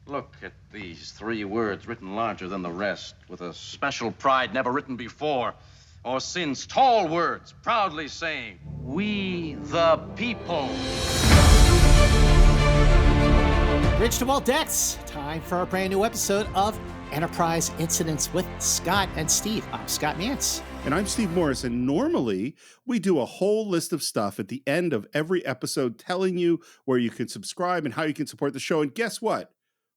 Look at these 3 words written larger than the rest, with a special pride never written before or since. Tall words proudly saying, "We the people." Bridge to all decks. Time for a brand new episode of Enterprise Incidents with Scott and Steve. I'm Scott Nance. And I'm Steve Morris, and normally we do a whole list of stuff at the end of every episode telling you where you can subscribe and how you can support the show. And guess what?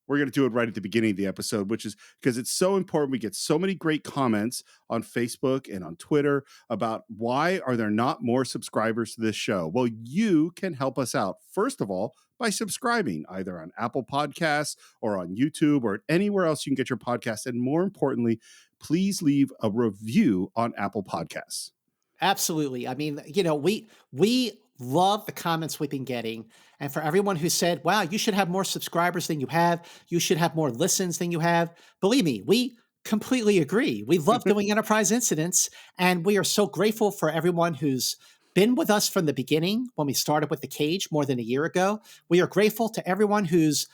We're going to do it right at the beginning of the episode, which is because it's so important. We get so many great comments on Facebook and on Twitter about why are there not more subscribers to this show? Well, you can help us out. First of all, by subscribing either on Apple Podcasts or on YouTube or anywhere else you can get your podcast. And more importantly, please leave a review on Apple Podcasts. Absolutely. I mean, we love the comments we've been getting. And for everyone who said, wow, you should have more subscribers than you have, you should have more listens than you have, believe me, we completely agree. We love doing Enterprise Incidents, and we are so grateful for everyone who's been with us from the beginning when we started with The Cage more than a year ago. We are grateful to everyone who's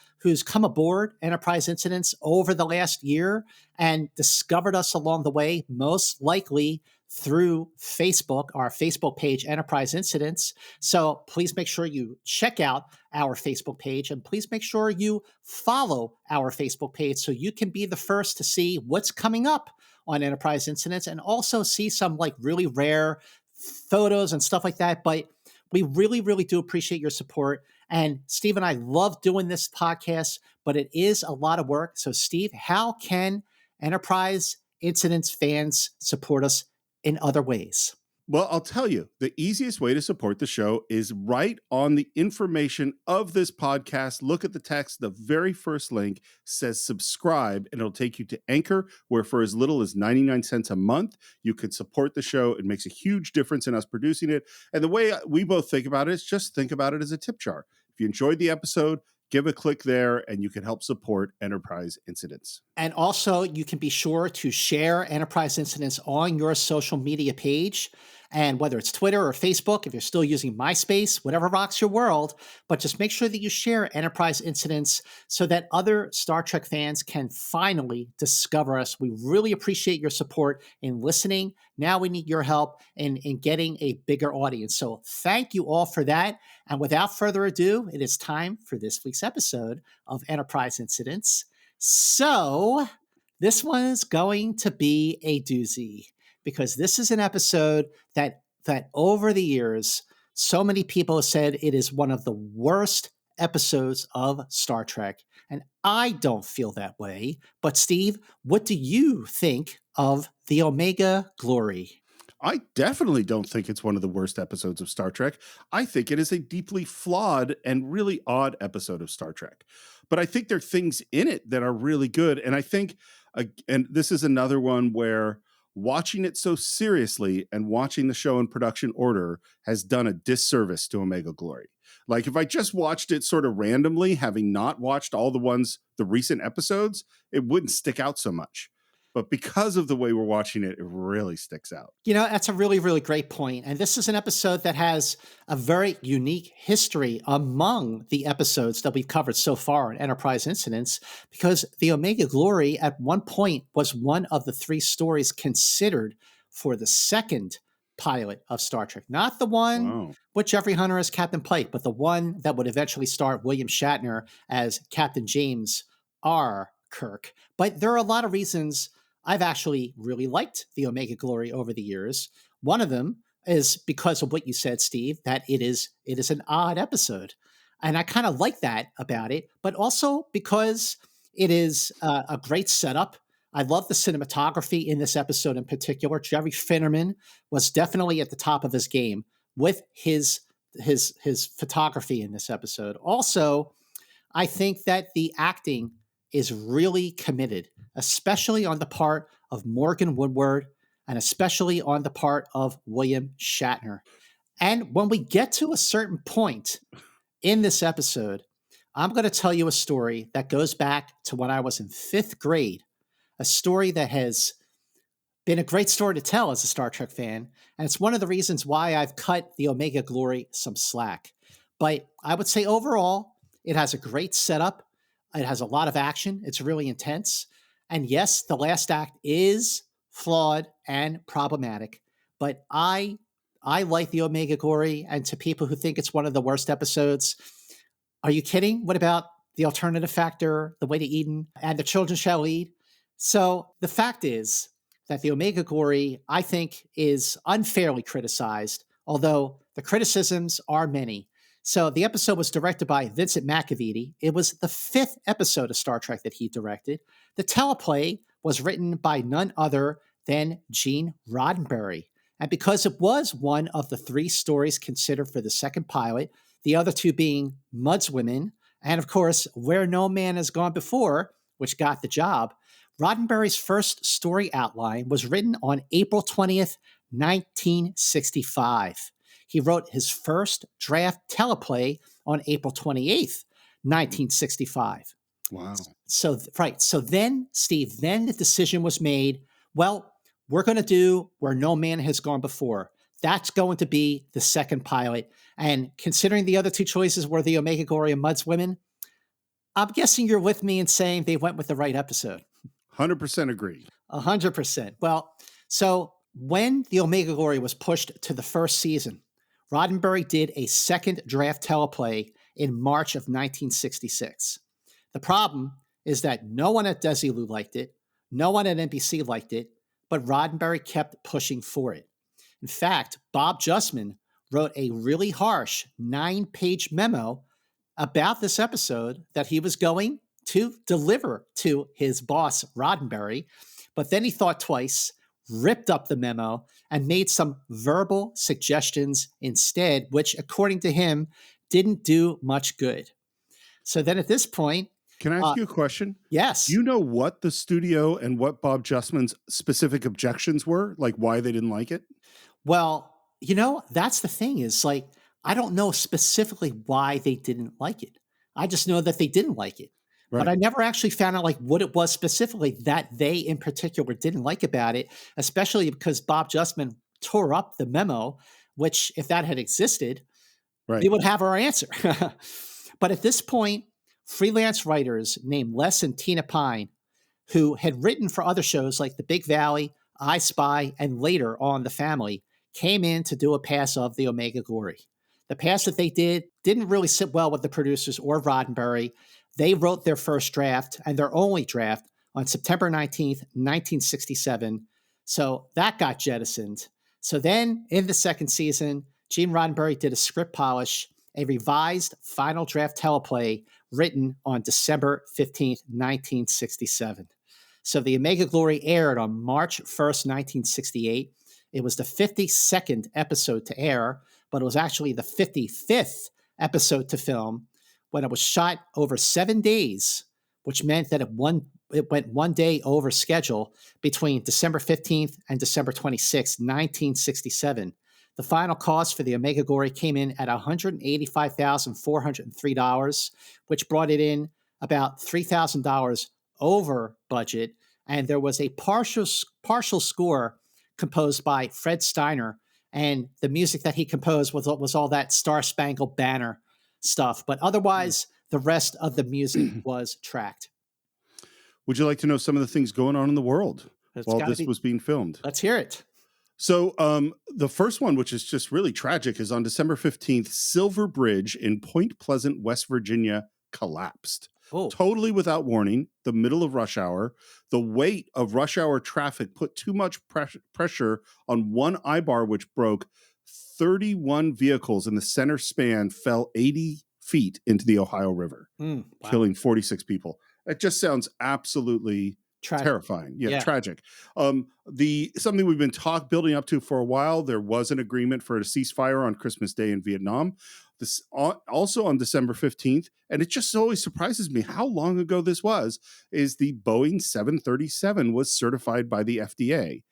come aboard Enterprise Incidents over the last year and discovered us along the way, most likely through Facebook, our Facebook page, Enterprise Incidents. So please make sure you check out our Facebook page, and please make sure you follow our Facebook page so you can be the first to see what's coming up on Enterprise Incidents and also see some like really rare photos and stuff like that. But we really, really do appreciate your support. And Steve and I love doing this podcast, but it is a lot of work. So Steve, how can Enterprise Incidents fans support us in other ways? Well, I'll tell you, the easiest way to support the show is right on the information of this podcast. Look at the text. The very first link says subscribe, and it'll take you to Anchor, where for as little as 99 cents a month, you can support the show. It makes a huge difference in us producing it. And the way we both think about it is just think about it as a tip jar. If you enjoyed the episode, give a click there, and you can help support Enterprise Incidents. And also, you can be sure to share Enterprise Incidents on your social media page. And whether it's Twitter or Facebook, if you're still using MySpace, whatever rocks your world, but just make sure that you share Enterprise Incidents so that other Star Trek fans can finally discover us. We really appreciate your support in listening. Now we need your help in getting a bigger audience. So thank you all for that. And without further ado, it is time for this week's episode of Enterprise Incidents. So this one is going to be a doozy, because this is an episode that over the years, so many people have said it is one of the worst episodes of Star Trek. And I don't feel that way. But Steve, what do you think of the Omega Glory? I definitely don't think it's one of the worst episodes of Star Trek. I think it is a deeply flawed and really odd episode of Star Trek. But I think there are things in it that are really good. And I think, and this is another one where watching it so seriously and watching the show in production order has done a disservice to Omega Glory. Like if I just watched it sort of randomly, having not watched all the recent episodes, it wouldn't stick out so much. But because of the way we're watching it, it really sticks out. You know, that's a really, really great point. And this is an episode that has a very unique history among the episodes that we've covered so far in Enterprise Incidents, because the Omega Glory at one point was one of the 3 stories considered for the second pilot of Star Trek. Not the one with Jeffrey Hunter as Captain Pike, but the one that would eventually star William Shatner as Captain James R. Kirk. But there are a lot of reasons I've actually really liked the Omega Glory over the years. One of them is because of what you said, Steve, that it is an odd episode. And I kind of like that about it, but also because it is a great setup. I love the cinematography in this episode in particular. Jerry Finnerman was definitely at the top of his game with his photography in this episode. Also, I think that the acting is really committed, especially on the part of Morgan Woodward and especially on the part of William Shatner. And when we get to a certain point in this episode, I'm going to tell you a story that goes back to when I was in 5th grade, a story that has been a great story to tell as a Star Trek fan. And it's one of the reasons why I've cut the Omega Glory some slack. But I would say overall, it has a great setup. It has a lot of action. It's really intense. And yes, the last act is flawed and problematic, but I like the Omega Glory, and to people who think it's one of the worst episodes, are you kidding? What about the alternative factor, the way to Eden, and the children shall lead? So the fact is that the Omega Glory, I think, is unfairly criticized, although the criticisms are many. So the episode was directed by Vincent McAveety. It was the 5th episode of Star Trek that he directed. The teleplay was written by none other than Gene Roddenberry. And because it was one of the 3 stories considered for the second pilot, the other 2 being Mud's Women, and of course, Where No Man Has Gone Before, which got the job, Roddenberry's first story outline was written on April 20th, 1965. He wrote his first draft teleplay on April 28th, 1965. Wow. So, right. So then, Steve, then the decision was made, well, we're going to do Where No Man Has Gone Before. That's going to be the second pilot. And considering the other 2 choices were the Omega Glory and Mud's Women, I'm guessing you're with me in saying they went with the right episode. 100% agree. 100%. Well, so when the Omega Glory was pushed to the first season, Roddenberry did a second draft teleplay in March of 1966. The problem is that no one at Desilu liked it, no one at NBC liked it, but Roddenberry kept pushing for it. In fact, Bob Justman wrote a really harsh 9-page memo about this episode that he was going to deliver to his boss, Roddenberry, but then he thought twice, ripped up the memo, and made some verbal suggestions instead, which, according to him, didn't do much good. So then at this point... Can I ask you a question? Yes. Do you know what the studio and what Bob Justman's specific objections were? Like why they didn't like it? Well, that's the thing is like, I don't know specifically why they didn't like it. I just know that they didn't like it. Right. But I never actually found out like what it was specifically that they in particular didn't like about it, especially because Bob Justman tore up the memo, which if that had existed, right, we would have our answer. But at this point, freelance writers named Les and Tina Pine, who had written for other shows like The Big Valley, I Spy, and later on The Family, came in to do a pass of the Omega Glory. The pass that they did didn't really sit well with the producers or Roddenberry. They wrote their first draft and their only draft on September 19th, 1967. So that got jettisoned. So then in the second season, Gene Roddenberry did a script polish, a revised final draft teleplay written on December 15th, 1967. So the Omega Glory aired on March 1st, 1968. It was the 52nd episode to air, but it was actually the 55th episode to film when it was shot over 7 days, which meant that it went 1 day over schedule between December 15th and December 26th, 1967. The final cost for the Omega Glory came in at $185,403, which brought it in about $3,000 over budget. And there was a partial score composed by Fred Steiner, and the music that he composed was all that Star Spangled Banner stuff. But otherwise, the rest of the music was tracked. Would you like to know some of the things going on in the world while this was being filmed? Let's hear it. So the first one, which is just really tragic, is on December 15th, Silver Bridge in Point Pleasant, West Virginia, collapsed. Oh. Totally without warning, the middle of rush hour. The weight of rush hour traffic put too much pressure on one eye-bar, which broke. 31 vehicles in the center span fell 80 feet into the Ohio River, wow. killing 46 people. It just sounds absolutely terrifying. Yeah, tragic. Something we've been building up to for a while. There was an agreement for a ceasefire on Christmas Day in Vietnam. This also on December 15th, and it just always surprises me how long ago this was, is the Boeing 737 was certified by the FDA.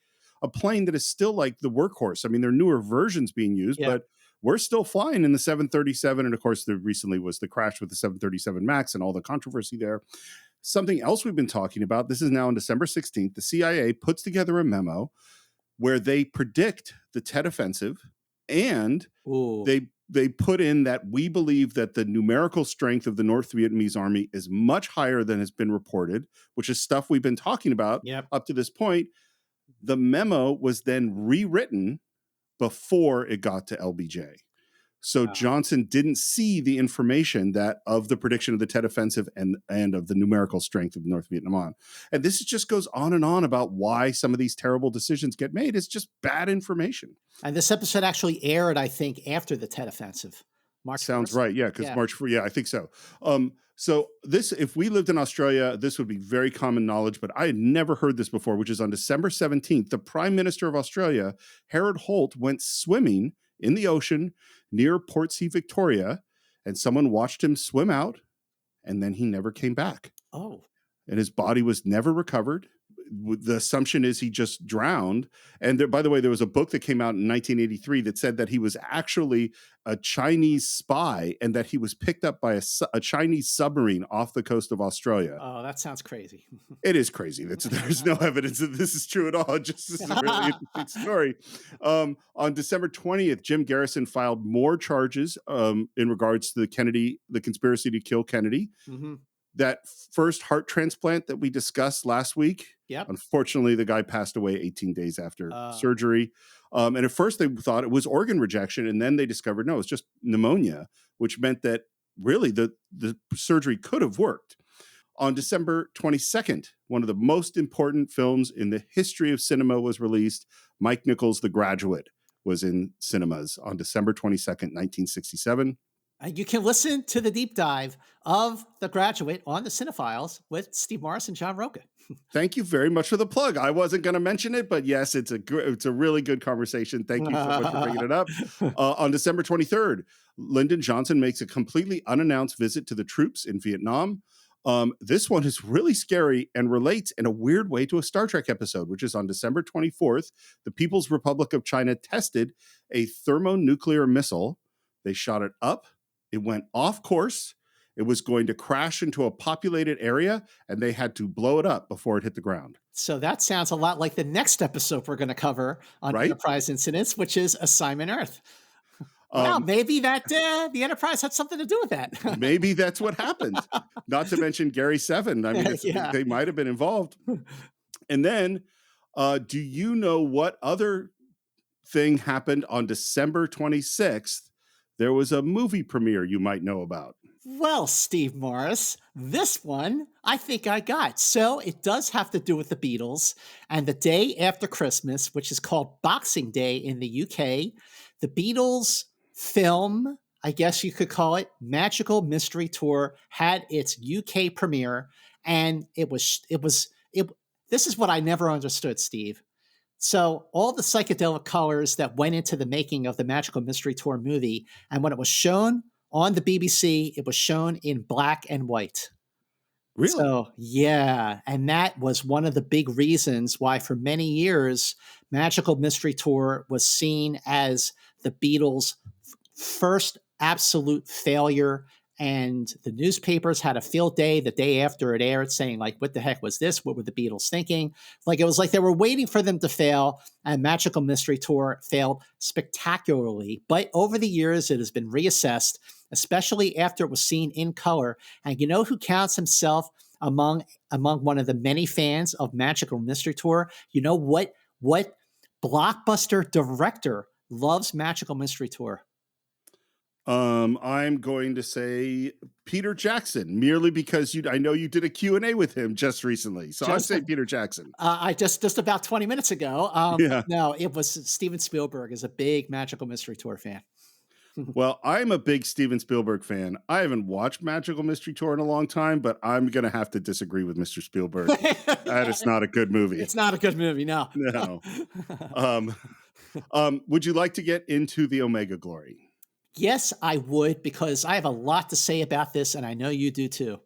A plane that is still like the workhorse. I mean, there are newer versions being used, but we're still flying in the 737. And of course, there recently was the crash with the 737 MAX and all the controversy there. Something else we've been talking about, this is now on December 16th, the CIA puts together a memo where they predict the Tet Offensive, and they put in that we believe that the numerical strength of the North Vietnamese army is much higher than has been reported, which is stuff we've been talking about up to this point. The memo was then rewritten before it got to LBJ. So Johnson didn't see the information that of the prediction of the Tet Offensive and of the numerical strength of North Vietnam. And this just goes on and on about why some of these terrible decisions get made. It's just bad information. And this episode actually aired, I think, after the Tet Offensive. March Sounds 1st? right. Yeah, because March 4th. Yeah, I think so. So this, if we lived in Australia, this would be very common knowledge, but I had never heard this before, which is on December 17th, the Prime Minister of Australia, Harold Holt, went swimming in the ocean near Portsea, Victoria, and someone watched him swim out, and then he never came back. Oh. And his body was never recovered. The assumption is he just drowned. And there, by the way, there was a book that came out in 1983 that said that he was actually a Chinese spy and that he was picked up by a Chinese submarine off the coast of Australia. Oh, that sounds crazy. It is crazy. There's no evidence that this is true at all. Just this is a really interesting story. On December 20th, Jim Garrison filed more charges in regards to the conspiracy to kill Kennedy. Mm-hmm. That first heart transplant that we discussed last week. Yep. Unfortunately, the guy passed away 18 days after surgery. And at first they thought it was organ rejection. And then they discovered, no, it's just pneumonia, which meant that really the surgery could have worked. On December 22nd, one of the most important films in the history of cinema was released. Mike Nichols' The Graduate was in cinemas on December 22nd, 1967. You can listen to the deep dive of The Graduate on the Cinephiles with Steve Morris and John Roca. Thank you very much for the plug. I wasn't going to mention it, but yes, it's a really good conversation. Thank you so much for bringing it up. On December 23rd, Lyndon Johnson makes a completely unannounced visit to the troops in Vietnam. This one is really scary and relates in a weird way to a Star Trek episode, which is on December 24th. The People's Republic of China tested a thermonuclear missile. They shot it up. It went off course. It was going to crash into a populated area, and they had to blow it up before it hit the ground. So that sounds a lot like the next episode we're going to cover on Enterprise Incidents, which is Assignment Earth. Wow, maybe that the Enterprise had something to do with that. Maybe that's what happened. Not to mention Gary Seven. I mean, they might have been involved. And then, do you know what other thing happened on December 26th? There was a movie premiere you might know about. Well, Steve Morris, this one I think I got. So it does have to do with the Beatles. And the day after Christmas, which is called Boxing Day in the UK, the Beatles film, I guess you could call it, Magical Mystery Tour, had its UK premiere. And this is what I never understood, Steve. So all the psychedelic colors that went into the making of the Magical Mystery Tour movie, and when it was shown on the BBC, it was shown in black and white. Really? So, yeah. And that was one of the big reasons why for many years, Magical Mystery Tour was seen as the Beatles' first absolute failure. And the newspapers had a field day the day after it aired saying, like, what the heck was this? What were the Beatles thinking? Like, it was like they were waiting for them to fail, and Magical Mystery Tour failed spectacularly. But over the years, it has been reassessed, especially after it was seen in color. And you know who counts himself among one of the many fans of Magical Mystery Tour? You know what blockbuster director loves Magical Mystery Tour? I'm going to say Peter Jackson, merely because I know you did a Q&A with him just recently. So I'd say Peter Jackson. I just about 20 minutes ago. Yeah. No, it was Steven Spielberg is a big Magical Mystery Tour fan. Well, I'm a big Steven Spielberg fan. I haven't watched Magical Mystery Tour in a long time, but I'm going to have to disagree with Mr. Spielberg. That is not a good movie. It's not a good movie, no. No. Would you like to get into the Omega Glory? Yes, I would, because I have a lot to say about this, and I know you do too.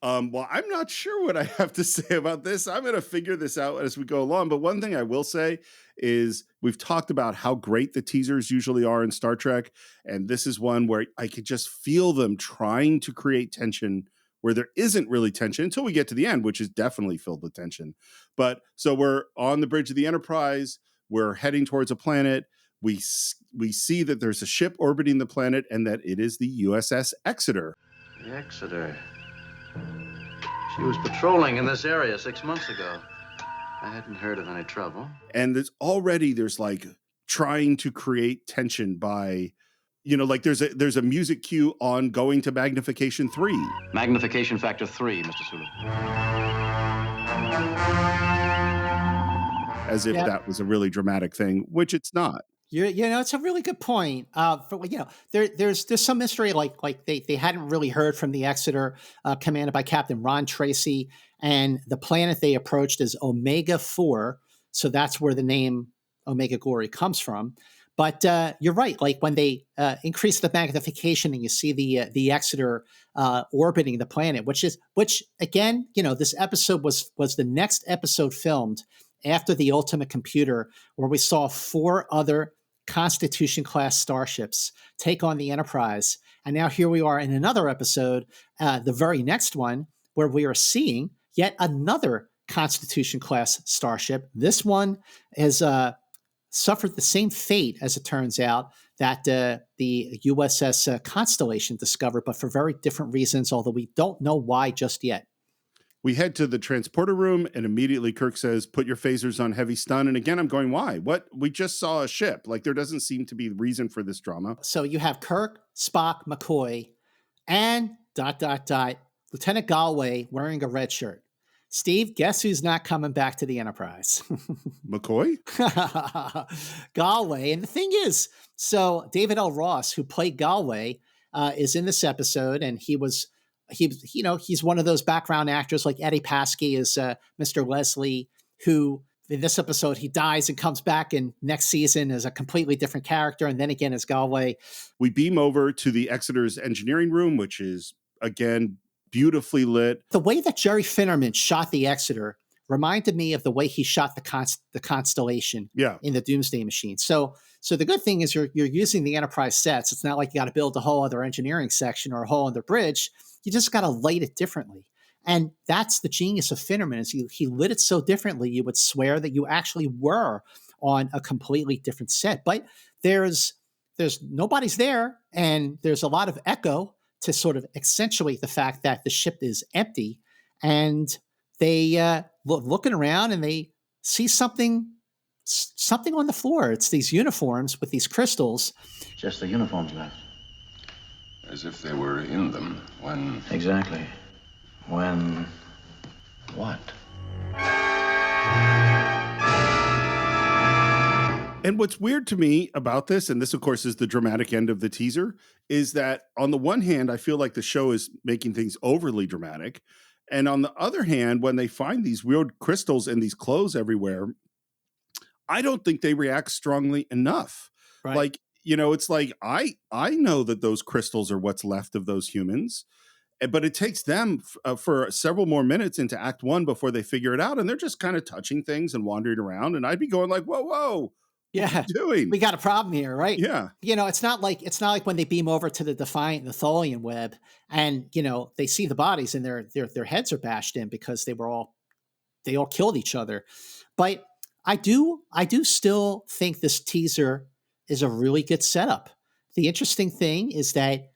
Well, I'm not sure what I have to say about this. I'm going to figure this out as we go along. But one thing I will say is we've talked about how great the teasers usually are in Star Trek. And this is one where I could just feel them trying to create tension where there isn't really tension until we get to the end, which is definitely filled with tension. But so we're on the bridge of the Enterprise. We're heading towards a planet. we see that there's a ship orbiting the planet and that it is the USS Exeter. The Exeter. She was patrolling in this area 6 months ago. I hadn't heard of any trouble. And there's like trying to create tension by, like there's a music cue on going to magnification 3. Magnification factor 3, Mr. Sulu. As if that was a really dramatic thing, which it's not. It's a really good point. There's some mystery, like they hadn't really heard from the Exeter, commanded by Captain Ron Tracey, and the planet they approached is Omega 4, so that's where the name Omega Glory comes from. But you're right. Like when they increase the magnification and you see the Exeter orbiting the planet, which again, this episode was the next episode filmed after the Ultimate Computer, where we saw 4 other Constitution-class starships take on the Enterprise. And now here we are in another episode, the very next one, where we are seeing yet another Constitution-class starship. This one has suffered the same fate, as it turns out, that the USS Constellation discovered, but for very different reasons, although we don't know why just yet. We head to the transporter room, and immediately Kirk says, "Put your phasers on heavy stun." And again, I'm going, why? What? We just saw a ship. Like, there doesn't seem to be reason for this drama. So you have Kirk, Spock, McCoy, and ... Lieutenant Galway wearing a red shirt. Steve, guess who's not coming back to the Enterprise? McCoy? Galway. And the thing is, so David L. Ross, who played Galway, is in this episode, and he's one of those background actors like Eddie Paskey is Mr. Leslie, who in this episode, he dies and comes back in next season as a completely different character. And then again, as Galway. We beam over to the Exeter's engineering room, which is, again, beautifully lit. The way that Jerry Finnerman shot the Exeter reminded me of the way he shot the Constellation in the Doomsday Machine. So the good thing is you're using the Enterprise sets. It's not like you got to build a whole other engineering section or a whole other bridge. You just got to light it differently. And that's the genius of Finnerman, is he lit it so differently, you would swear that you actually were on a completely different set. But there's nobody's there, and there's a lot of echo to sort of accentuate the fact that the ship is empty. And they looking around and they see something on the floor. It's these uniforms with these crystals. Just the uniforms left. As if they were in them when... Exactly. When... what? And what's weird to me about this, and this, of course, is the dramatic end of the teaser, is that on the one hand, I feel like the show is making things overly dramatic. And on the other hand, when they find these weird crystals and these clothes everywhere, I don't think they react strongly enough. Right. Like, it's like, I know that those crystals are what's left of those humans, but it takes them for several more minutes into Act 1 before they figure it out. And they're just kind of touching things and wandering around. And I'd be going like, whoa. Yeah, what are you doing? We got a problem here, right? Yeah. It's not like when they beam over to the Defiant and the Tholian web, and they see the bodies and their heads are bashed in because they all killed each other. But I do still think this teaser is a really good setup. The interesting thing is that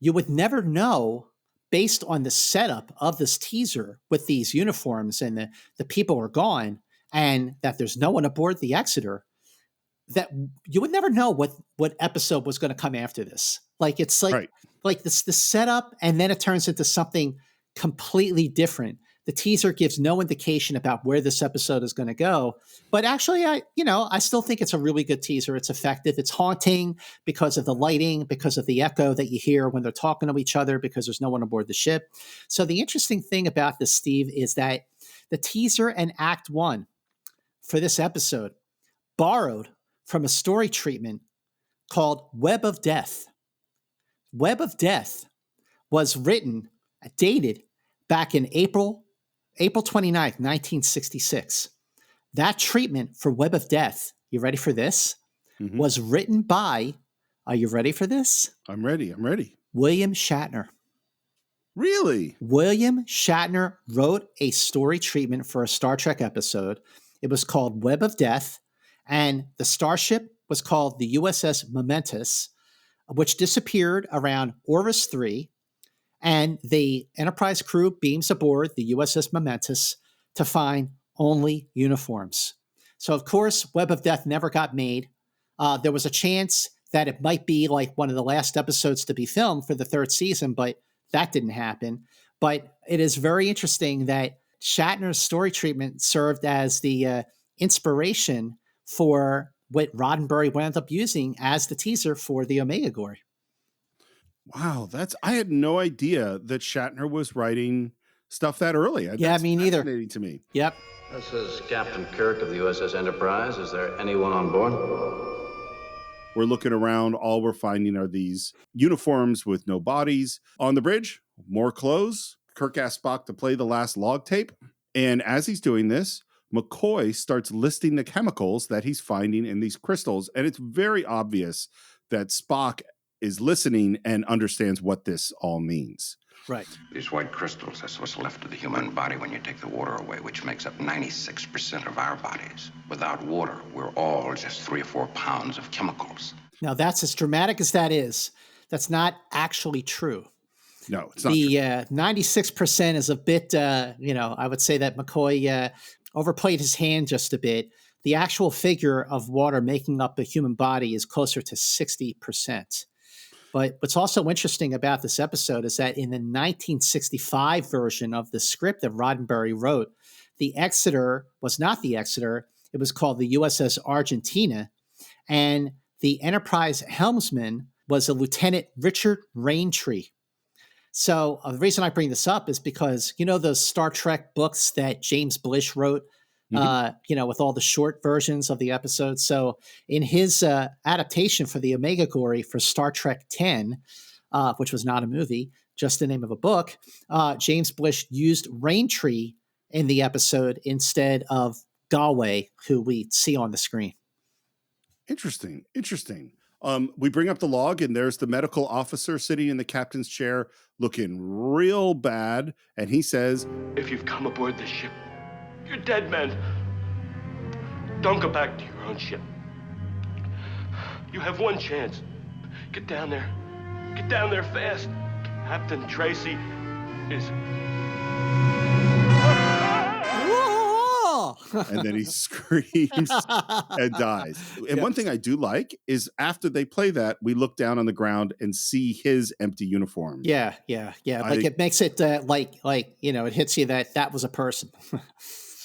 you would never know, based on the setup of this teaser with these uniforms and the people are gone and that there's no one aboard the Exeter, that you would never know what episode was going to come after this. Like, it's like, right. Like this setup, and then it turns into something completely different. The teaser gives no indication about where this episode is going to go. But actually, I still think it's a really good teaser. It's effective. It's haunting because of the lighting, because of the echo that you hear when they're talking to each other, because there's no one aboard the ship. So the interesting thing about this, Steve, is that the teaser and Act 1 for this episode borrowed from a story treatment called Web of Death. Web of Death was dated back in April 29th, 1966. That treatment for Web of Death, you ready for this? Mm-hmm. Was written by, are you ready for this? I'm ready. William Shatner. Really? William Shatner wrote a story treatment for a Star Trek episode. It was called Web of Death. And the starship was called the USS Momentous, which disappeared around Orvis 3, and the Enterprise crew beams aboard the USS Momentous to find only uniforms. So, of course, Web of Death never got made. There was a chance that it might be like one of the last episodes to be filmed for the third season, but that didn't happen. But it is very interesting that Shatner's story treatment served as the inspiration for what Roddenberry wound up using as the teaser for the Omega Glory. Wow, I had no idea that Shatner was writing stuff that early. That's me neither. Fascinating to me. Yep. This is Captain Kirk of the USS Enterprise. Is there anyone on board? We're looking around. All we're finding are these uniforms with no bodies. On the bridge, more clothes. Kirk asks Spock to play the last log tape. And as he's doing this, McCoy starts listing the chemicals that he's finding in these crystals. And it's very obvious that Spock is listening and understands what this all means. Right. These white crystals, that's what's left of the human body when you take the water away, which makes up 96% of our bodies. Without water, we're all just 3 or 4 pounds of chemicals. Now, that's as dramatic as that is. That's not actually true. No, it's not the true. 96% is a bit, I would say that McCoy overplayed his hand just a bit. The actual figure of water making up a human body is closer to 60%. But what's also interesting about this episode is that in the 1965 version of the script that Roddenberry wrote, the Exeter was not the Exeter. It was called the USS Argentina. And the Enterprise helmsman was a Lieutenant Richard Raintree. So the reason I bring this up is because, those Star Trek books that James Blish wrote, with all the short versions of the episodes. So in his adaptation for the Omega Glory for Star Trek 10, which was not a movie, just the name of a book, James Blish used Raintree in the episode instead of Galway, who we see on the screen. Interesting. We bring up the log, and there's the medical officer sitting in the captain's chair looking real bad. And he says, "If you've come aboard this ship, you're dead men. Don't go back to your own ship. You have one chance. Get down there. Get down there fast. Captain Tracey is..." and then he screams and dies. And one thing I do like is after they play that, we look down on the ground and see his empty uniform. Yeah. Like it makes it it hits you that was a person.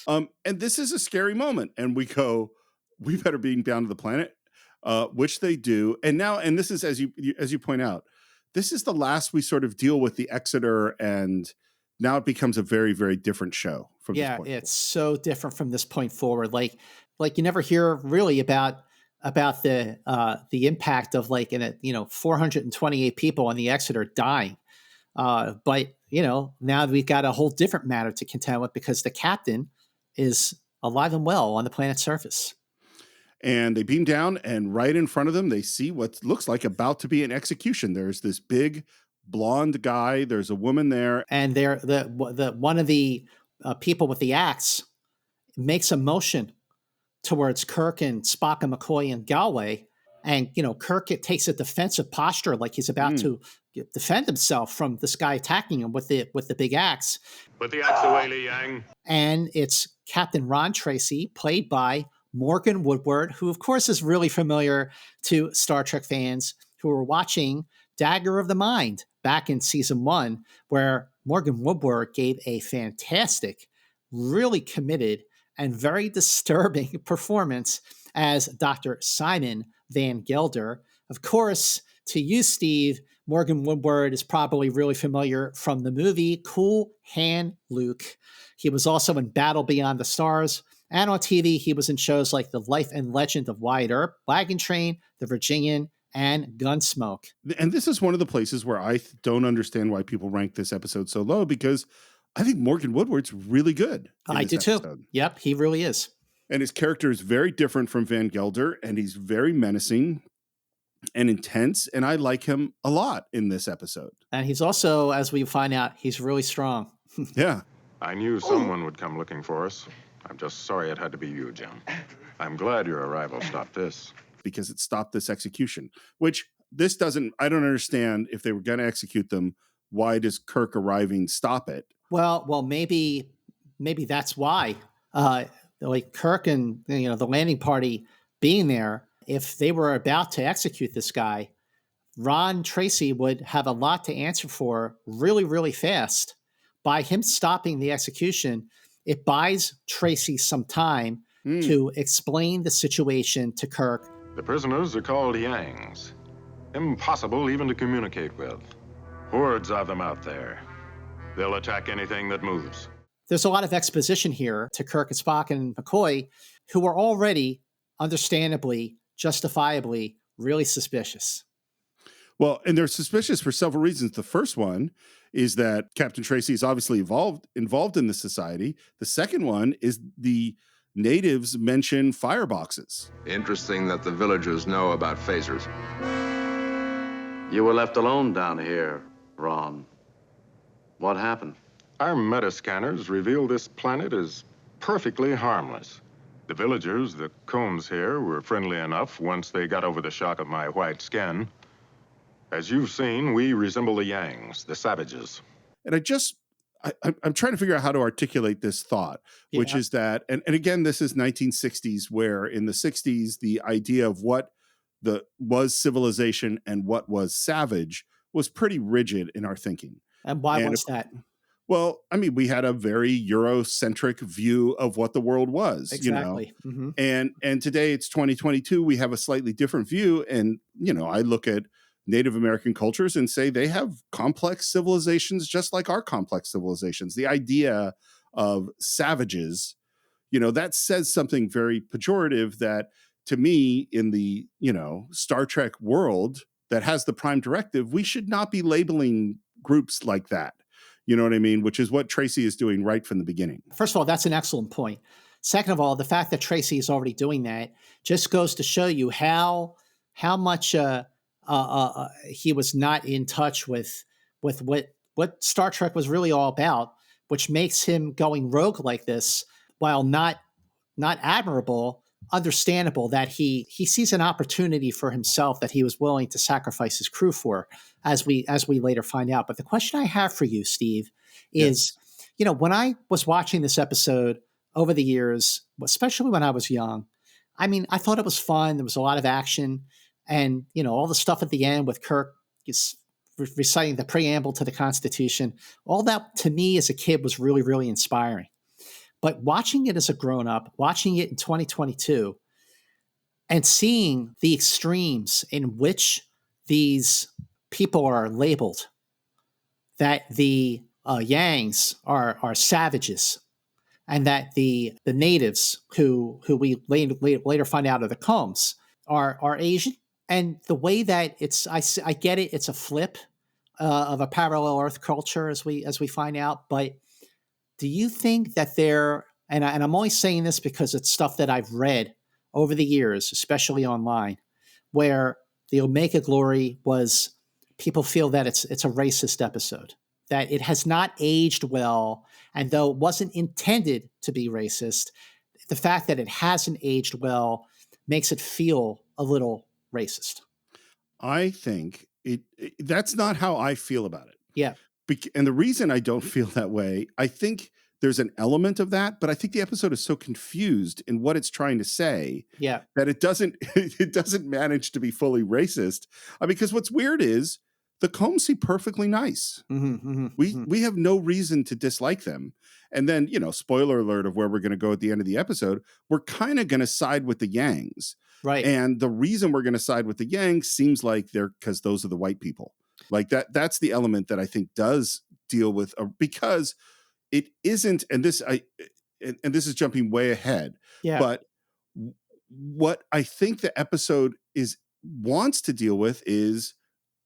And this is a scary moment. And we go, we better be down to the planet, which they do. And this is, as you point out, this is the last we sort of deal with the Exeter, and now it becomes a very, very different show from this point forward. It's so different from this point forward. Like you never hear really about the impact of 428 people on the Exeter dying. But now we've got a whole different matter to contend with because the captain is alive and well on the planet's surface. And they beam down, and right in front of them, they see what looks like about to be an execution. There's this big blonde guy. There's a woman there, and they're the one of the people with the axe makes a motion towards Kirk and Spock and McCoy and Galway, and Kirk takes a defensive posture like he's about to defend himself from this guy attacking him with the big axe. Put the axe away, Li Yang. And it's Captain Ron Tracey, played by Morgan Woodward, who of course is really familiar to Star Trek fans who were watching Dagger of the Mind back in season 1, where Morgan Woodward gave a fantastic, really committed, and very disturbing performance as Dr. Simon Van Gelder. Of course, to you, Steve, Morgan Woodward is probably really familiar from the movie Cool Hand Luke. He was also in Battle Beyond the Stars, and on TV, he was in shows like The Life and Legend of Wyatt Earp, Wagon Train, The Virginian, and Gunsmoke. And this is one of the places where I don't understand why people rank this episode so low, because I think Morgan Woodward's really good. I do too. Yep, he really is. And his character is very different from Van Gelder, and he's very menacing and intense, and I like him a lot in this episode. And he's also, as we find out, he's really strong. Yeah. I knew someone would come looking for us. I'm just sorry it had to be you, John. I'm glad your arrival stopped this. because it stopped this execution, which I don't understand. If they were going to execute them, why does Kirk arriving stop it? Well, maybe that's why. Like Kirk and the landing party being there, if they were about to execute this guy, Ron Tracey would have a lot to answer for really, really fast. By him stopping the execution, it buys Tracey some time to explain the situation to Kirk. The prisoners are called Yangs. Impossible even to communicate with. Hordes of them out there. They'll attack anything that moves. There's a lot of exposition here to Kirk and Spock and McCoy, who are already, understandably, justifiably, really suspicious. Well, and they're suspicious for several reasons. The first one is that Captain Tracey is obviously involved in the society. The second one is the natives mention fireboxes. Interesting that the villagers know about phasers. You were left alone down here, Ron. What happened? Our metascanners reveal this planet is perfectly harmless. The villagers, the Combs here, were friendly enough once they got over the shock of my white skin. As you've seen, we resemble the Yangs, the savages. And I'm trying to figure out how to articulate this thought, which is that, and again, this is 1960s, where in the 60s, the idea of what was civilization and what was savage was pretty rigid in our thinking. And why was that? Well, I mean, we had a very Eurocentric view of what the world was, Exactly. Mm-hmm. And today it's 2022. We have a slightly different view. And, I look at Native American cultures and say they have complex civilizations just like our complex civilizations. The idea of savages, that says something very pejorative that, to me, in the, Star Trek world that has the Prime Directive, we should not be labeling groups like that. You know what I mean? Which is what Tracey is doing right from the beginning. First of all, that's an excellent point. Second of all, the fact that Tracey is already doing that just goes to show you how much he was not in touch with what Star Trek was really all about, which makes him going rogue like this, while not admirable, understandable, that he sees an opportunity for himself that he was willing to sacrifice his crew for, as we later find out. But the question I have for you, Steve, is, when I was watching this episode over the years, especially when I was young, I mean, I thought it was fun. There was a lot of action, and all the stuff at the end with Kirk reciting the preamble to the Constitution. All that, to me as a kid, was really, really inspiring. But watching it as a grown-up, watching it in 2022, and seeing the extremes in which these people are labeled, that the Yangs are savages, and that the natives, who we later find out are the Combs, are Asian, and the way that I get it, it's a flip of a parallel Earth culture, as we find out, but do you think that and I'm only saying this because it's stuff that I've read over the years, especially online, where the Omega Glory was, people feel that it's a racist episode, that it has not aged well, and though it wasn't intended to be racist, the fact that it hasn't aged well makes it feel a little racist. I think that's not how I feel about it. Yeah. And the reason I don't feel that way, I think there's an element of that, but I think the episode is so confused in what it's trying to say that it doesn't manage to be fully racist. Because what's weird is the Combs seem perfectly nice. We have no reason to dislike them. And then, spoiler alert of where we're going to go at the end of the episode, we're kind of going to side with the Yangs. Right. And the reason we're going to side with the Yangs seems like because those are the white people. Like that's the element that I think does deal with, because it isn't, and this is jumping way ahead. Yeah. But what I think the episode wants to deal with is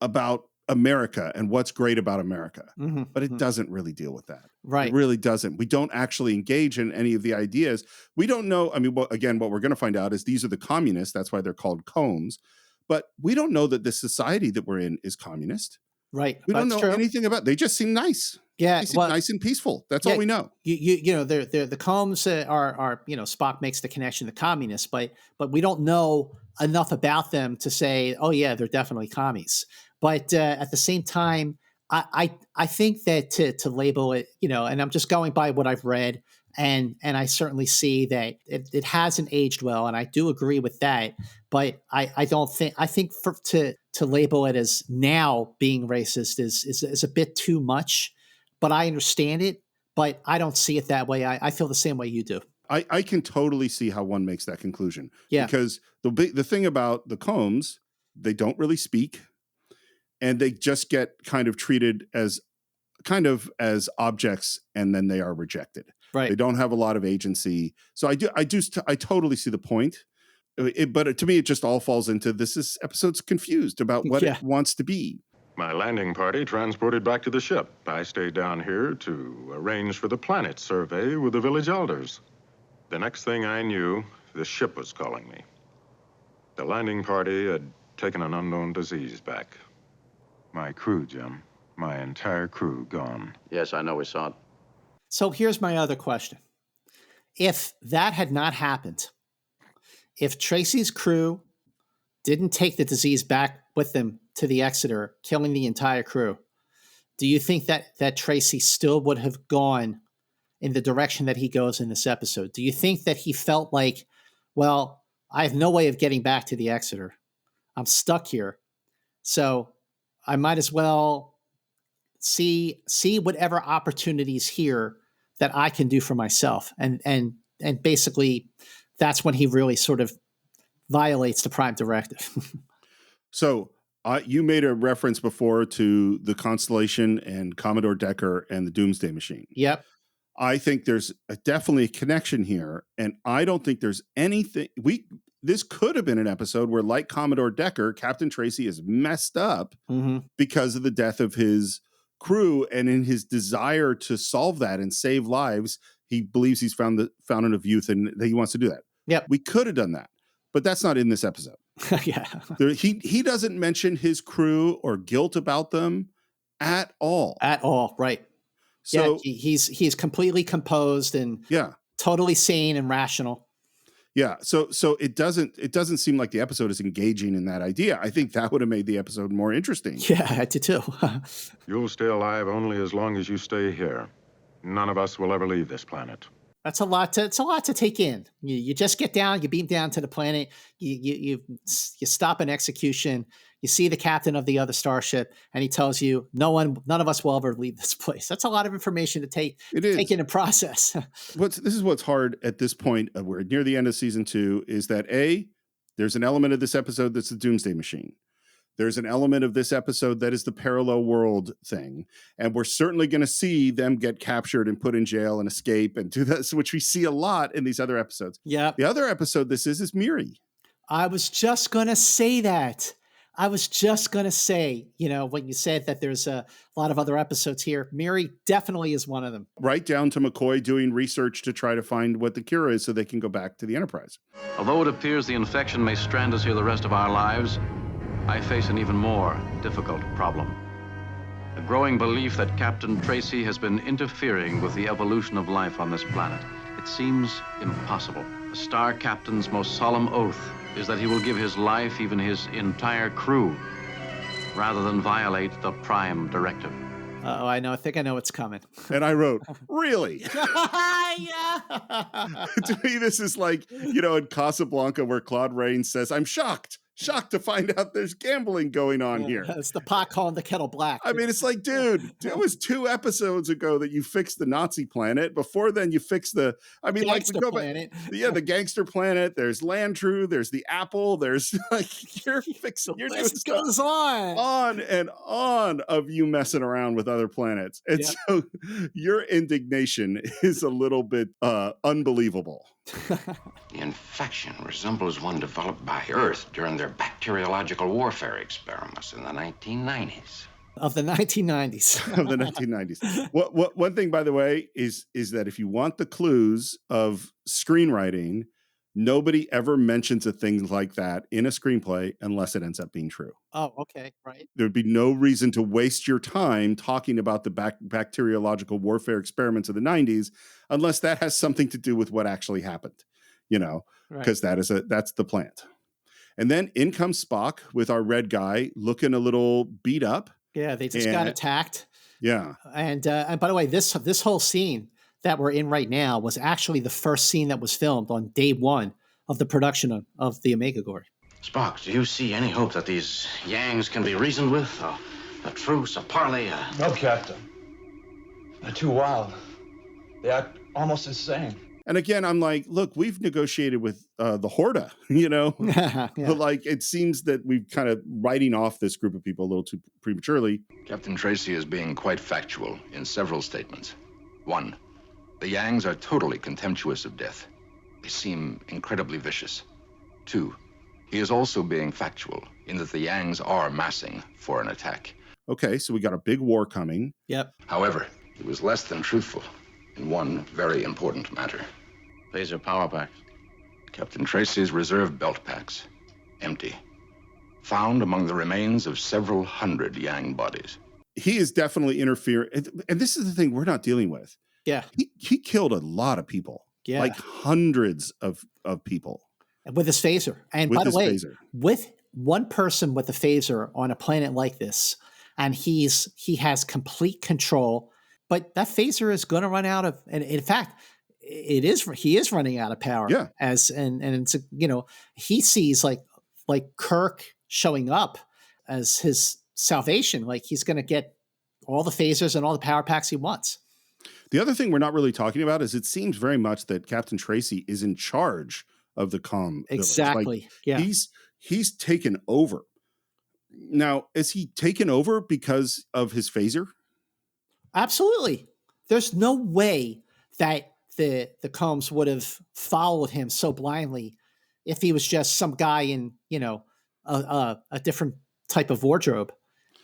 about America and what's great about America. But it doesn't really deal with that. Right. It really doesn't. We don't actually engage in any of the ideas. We don't know. I mean, again, what we're going to find out is these are the communists. That's why they're called Combs. But we don't know that the society that we're in is communist. Right. We don't know anything about. They just seem nice. Yeah, They seem nice and peaceful. That's all we know. You know, the Combs are Spock makes the connection to communists, but we don't know enough about them to say, oh yeah, they're definitely commies. But at the same time, I think that to label it, and I'm just going by what I've read, and I certainly see that it hasn't aged well, and I do agree with that. But I think to label it as now being racist is a bit too much. But I understand it, but I don't see it that way. I feel the same way you do. I can totally see how one makes that conclusion. Yeah. Because the thing about the Combs, they don't really speak, and they just get kind of treated as objects, and then they are rejected. Right. They don't have a lot of agency. So I totally see the point. But to me, it just all falls into this episode's confused about what it wants to be. My landing party transported back to the ship. I stayed down here to arrange for the planet survey with the village elders. The next thing I knew, the ship was calling me. The landing party had taken an unknown disease back. My crew, Jim. My entire crew gone. Yes, I know, we saw it. So here's my other question. If that had not happened, if Tracey's crew didn't take the disease back with them to the Exeter, killing the entire crew, do you think that Tracey still would have gone in the direction that he goes in this episode? Do you think that he felt like, well, I have no way of getting back to the Exeter. I'm stuck here. So I might as well see whatever opportunities here that I can do for myself. And basically that's when he really sort of violates the Prime Directive. So you made a reference before to the Constellation and Commodore Decker and the Doomsday Machine. Yep. I think there's definitely a connection here, and I don't think there's anything. This could have been an episode where, like Commodore Decker, Captain Tracey is messed up because of the death of his crew, and in his desire to solve that and save lives, he believes he's found the fountain of youth, and that he wants to do that. Yep. We could have done that, but that's not in this episode. Yeah. He doesn't mention his crew or guilt about them at all. At all, right. So he's completely composed and totally sane and rational. Yeah. So it doesn't seem like the episode is engaging in that idea. I think that would have made the episode more interesting. Yeah, I did too. You'll stay alive only as long as you stay here. None of us will ever leave this planet. It's a lot to take in. You just get down, you beam down to the planet, you stop an execution, you see the captain of the other starship, and he tells you none of us will ever leave this place. That's a lot of information to take in and process. This is what's hard at this point. We're near the end of season 2. Is that there's an element of this episode that's the Doomsday Machine. There's an element of this episode that is the parallel world thing. And we're certainly going to see them get captured and put in jail and escape and do this, which we see a lot in these other episodes. Yeah. The other episode this is Miri. I was just going to say that. When you said that there's a lot of other episodes here, Miri definitely is one of them. Right down to McCoy doing research to try to find what the cure is so they can go back to the Enterprise. Although it appears the infection may strand us here the rest of our lives, I face an even more difficult problem. A growing belief that Captain Tracey has been interfering with the evolution of life on this planet. It seems impossible. The Star Captain's most solemn oath is that he will give his life, even his entire crew, rather than violate the Prime Directive. Oh, I know. I think I know what's coming. And I wrote, really? Yeah. To me, this is like, in Casablanca where Claude Rains says, I'm shocked to find out there's gambling going on here. It's the pot calling the kettle black. I mean, it's like, dude, it was 2 episodes ago that you fixed the Nazi planet. Before then, you fixed the planet. The gangster planet. There's Landru. There's the Apple. There's you're fixing. The list goes on and on of you messing around with other planets. And so your indignation is a little bit unbelievable. The infection resembles one developed by Earth during their bacteriological warfare experiments in the 1990s. Of the 1990s. Of the 1990s. One thing, by the way, is that if you want the clues of screenwriting, Nobody ever mentions a thing like that in a screenplay unless it ends up being true. Oh, okay, right. There'd be no reason to waste your time talking about the bacteriological warfare experiments of the 90s unless that has something to do with what actually happened, because that's the plant. And then in comes Spock with our red guy looking a little beat up. Yeah, they just got attacked. Yeah. And by the way, this whole scene that we're in right now was actually the first scene that was filmed on day one of the production of the Omega Glory. Spock, do you see any hope that these Yangs can be reasoned with? A truce, a parley? No, Captain. They're too wild. They act almost insane. And again, I'm like, look, we've negotiated with the Horta, Yeah. But like, it seems that we've kind of writing off this group of people a little too prematurely. Captain Tracey is being quite factual in several statements. 1, the Yangs are totally contemptuous of death. They seem incredibly vicious. 2, he is also being factual in that the Yangs are massing for an attack. Okay, so we got a big war coming. Yep. However, he was less than truthful in one very important matter. Phaser power packs. Captain Tracey's reserve belt packs, empty. Found among the remains of several hundred Yang bodies. He is definitely interfering. And this is the thing we're not dealing with. Yeah. He killed a lot of people. Yeah. Like hundreds of people. With his phaser. And by the way, with one person with a phaser on a planet like this, and he has complete control, but that phaser is going to run out of, and in fact, he is running out of power. Yeah. And it's, he sees like Kirk showing up as his salvation. Like he's going to get all the phasers and all the power packs he wants. The other thing we're not really talking about is it seems very much that Captain Tracey is in charge of the comm. Exactly. Like, yeah. He's taken over. Now, is he taken over because of his phaser? Absolutely. There's no way that the comms would have followed him so blindly if he was just some guy in, a different type of wardrobe.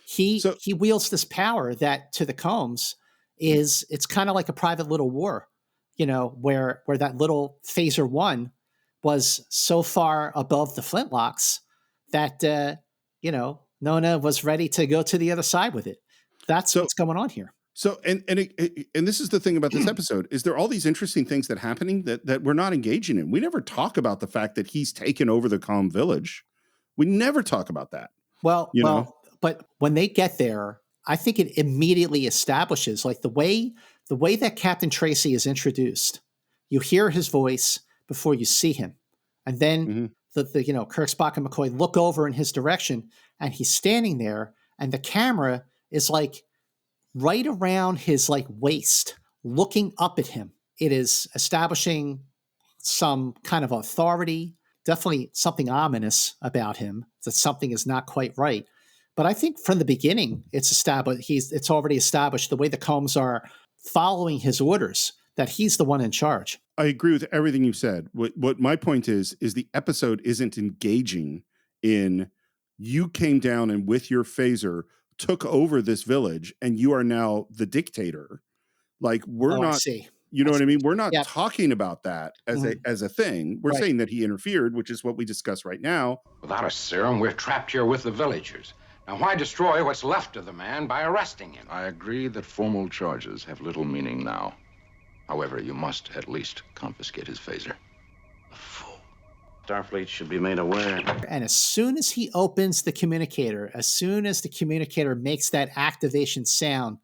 He wields this power that to the comms it's kind of like a private little war, where that little phaser one was so far above the flintlocks that, Nona was ready to go to the other side with it. That's what's going on here. So, and this is the thing about this episode, is there all these interesting things that happening that we're not engaging in. We never talk about the fact that he's taken over the comm village. We never talk about that. Well, but when they get there, I think it immediately establishes like the way that Captain Tracey is introduced. You hear his voice before you see him. And then the Kirk, Spock, and McCoy look over in his direction, and he's standing there, and the camera is like right around his like waist, looking up at him. It is establishing some kind of authority, definitely something ominous about him, that something is not quite right. But I think from the beginning, it's already established the way the comms are following his orders, that he's the one in charge. I agree with everything you said. What my point is the episode isn't engaging in you came down and with your phaser took over this village and you are now the dictator. Like we're not, you know what I mean? We're not talking about that as a thing. We're saying that he interfered, which is what we discuss right now. Without a serum, we're trapped here with the villagers. Now, why destroy what's left of the man by arresting him? I agree that formal charges have little meaning now. However, you must at least confiscate his phaser. A fool. Starfleet should be made aware. And as soon as he opens the communicator, as soon as the communicator makes that activation sound,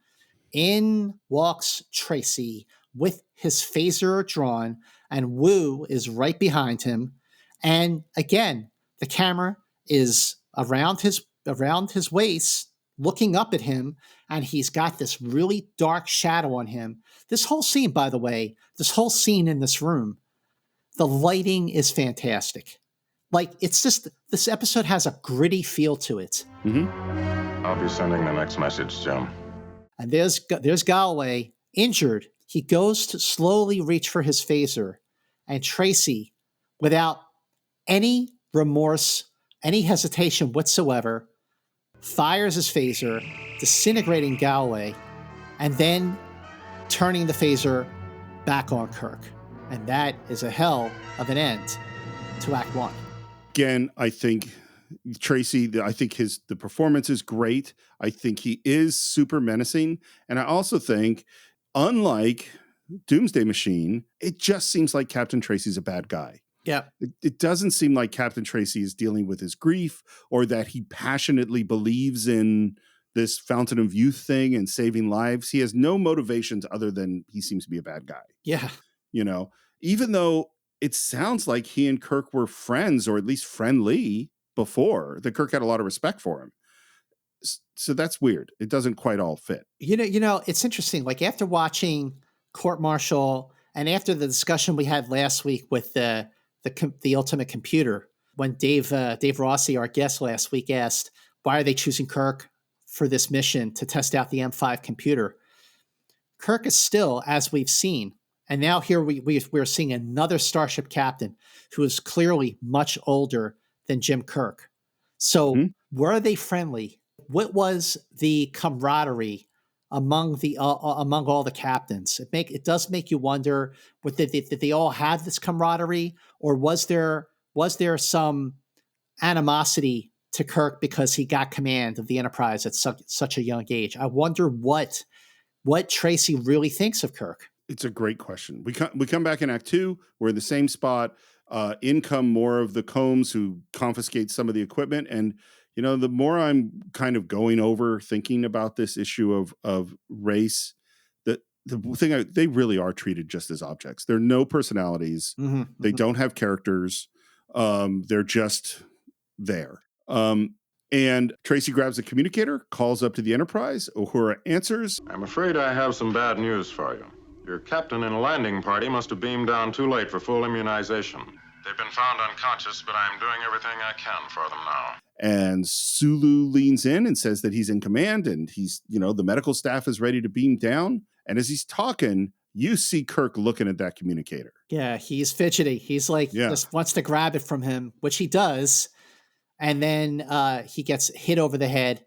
in walks Tracey with his phaser drawn, and Wu is right behind him. And again, the camera is around his waist, looking up at him, and he's got this really dark shadow on him. This whole scene, by the way, in this room, the lighting is fantastic. Like, it's just, this episode has a gritty feel to it. Mm-hmm. I'll be sending the next message, Jim. And there's Galloway, injured. He goes to slowly reach for his phaser, and Tracey, without any remorse, any hesitation whatsoever, fires his phaser, disintegrating Galloway, and then turning the phaser back on Kirk. And that is a hell of an end to Act 1. Again, I think Tracey, the performance is great. I think he is super menacing. And I also think, unlike Doomsday Machine, it just seems like Captain Tracey's a bad guy. Yeah. It doesn't seem like Captain Tracey is dealing with his grief, or that he passionately believes in this Fountain of Youth thing and saving lives. He has no motivations other than he seems to be a bad guy. Yeah. You know, even though it sounds like he and Kirk were friends, or at least friendly before, that Kirk had a lot of respect for him. So that's weird. It doesn't quite all fit. You know, it's interesting. Like, after watching Court Martial and after the discussion we had last week with the Ultimate Computer, when Dave Rossi, our guest last week, asked, why are they choosing Kirk for this mission to test out the M5 computer? Kirk is still, as we've seen, and now here we're seeing another Starship captain who is clearly much older than Jim Kirk. So were they friendly? What was the camaraderie among all the captains? It does make you wonder, did they all have this camaraderie, or was there some animosity to Kirk because he got command of the Enterprise at such a young age? I wonder what Tracey really thinks of Kirk. It's a great question. We come back in Act 2. We're in the same spot. In come more of the Combs, who confiscate some of the equipment. And, you know, the more I'm kind of going over thinking about this issue of race, the thing, they really are treated just as objects. There are no personalities. They don't have characters. They're just there. And Tracey grabs a communicator, calls up to the Enterprise. Uhura answers. I'm afraid I have some bad news for you. Your captain and landing party must have beamed down too late for full immunization. They've been found unconscious, but I'm doing everything I can for them now. And Sulu leans in and says that he's in command, and he's, you know, the medical staff is ready to beam down. And as he's talking, you see Kirk looking at that communicator. Yeah, he's fidgety. He's like, just wants to grab it from him, which he does. And then he gets hit over the head